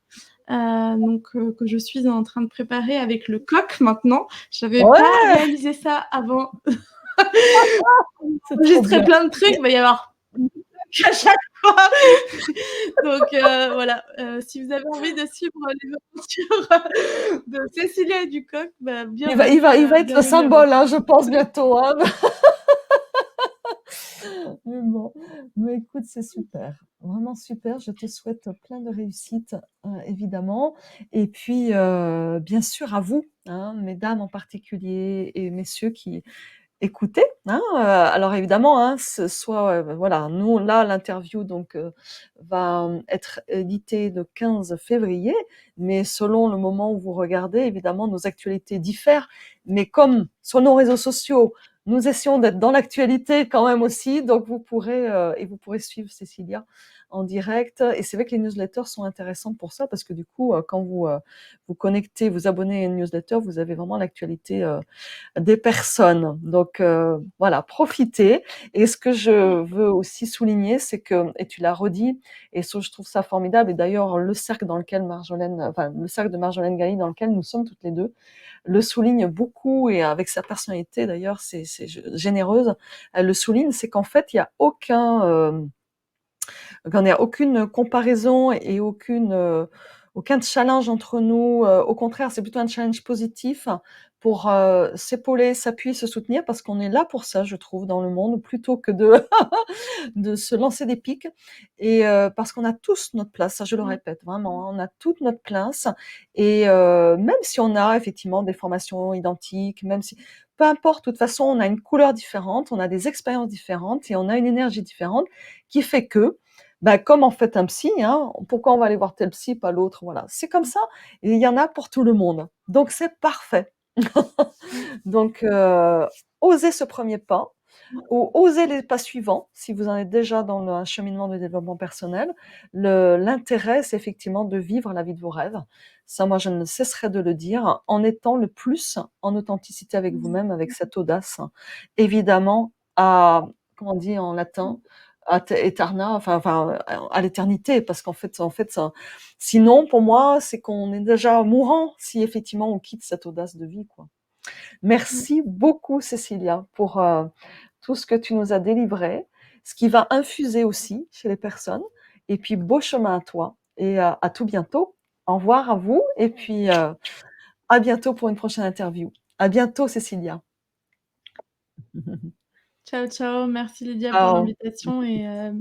Donc que je suis en train de préparer avec le coq maintenant. Je n'avais Ouais, pas réalisé ça avant. c'est trop Enregistrer bien. plein de trucs, il va y avoir à chaque fois. Donc voilà, si vous avez envie de suivre les aventures de Cécilia et du coq, bah, Il va être le bienvenue à vous. symbole, hein, je pense bientôt, hein. Mais bon, mais écoute, c'est super, vraiment super. Je te souhaite plein de réussite, évidemment. Et puis, bien sûr, à vous, hein, mesdames en particulier et messieurs qui écoutez, hein. Alors évidemment, hein, voilà, nous là, l'interview donc va être éditée le 15 février, mais selon le moment où vous regardez, évidemment, nos actualités diffèrent. Mais comme sur nos réseaux sociaux, nous essayons d'être dans l'actualité quand même aussi, donc vous pourrez suivre Cécilia en direct. Et c'est vrai que les newsletters sont intéressantes pour ça, parce que du coup, quand vous connectez, vous abonnez à une newsletter, vous avez vraiment l'actualité des personnes. Donc voilà, profitez. Et ce que je veux aussi souligner, c'est que, et tu l'as redit, et ça, je trouve ça formidable. Et d'ailleurs, le cercle le cercle de Marjolaine Gailly dans lequel nous sommes toutes les deux, le souligne beaucoup, et avec sa personnalité d'ailleurs, c'est généreuse. Elle le souligne, c'est qu'en fait, il n'y a aucune comparaison et aucun challenge entre nous. Au contraire, c'est plutôt un challenge positif pour s'épauler, s'appuyer, se soutenir, parce qu'on est là pour ça, je trouve, dans le monde, plutôt que de, de se lancer des pics. Et parce qu'on a tous notre place, ça je le Mmh. répète, vraiment, hein, on a toute notre place. Et même si on a effectivement des formations identiques, même si... Peu importe, de toute façon, on a une couleur différente, on a des expériences différentes et on a une énergie différente qui fait que, bah, comme en fait un psy, hein, pourquoi on va aller voir tel psy, pas l'autre, voilà. C'est comme ça, et il y en a pour tout le monde. Donc c'est parfait. Mmh. Donc osez ce premier pas, ou osez les pas suivants, si vous en êtes déjà dans un cheminement de développement personnel. L'intérêt, c'est effectivement de vivre la vie de vos rêves. Ça, moi, je ne cesserai de le dire, en étant le plus en authenticité avec Mmh. vous-même, avec cette audace. Évidemment, à, comment on dit en latin, ad aeterna, enfin, à l'éternité, parce qu'en fait, sinon, pour moi, c'est qu'on est déjà mourant si effectivement on quitte cette audace de vie, quoi. Mmh. Merci beaucoup, Cécilia, pour tout ce que tu nous as délivré, ce qui va infuser aussi chez les personnes. Et puis, beau chemin à toi, et à tout bientôt. Au revoir à vous, et puis à bientôt pour une prochaine interview. À bientôt, Cécilia. Ciao, ciao. Merci Lydia pour Ciao. l'invitation et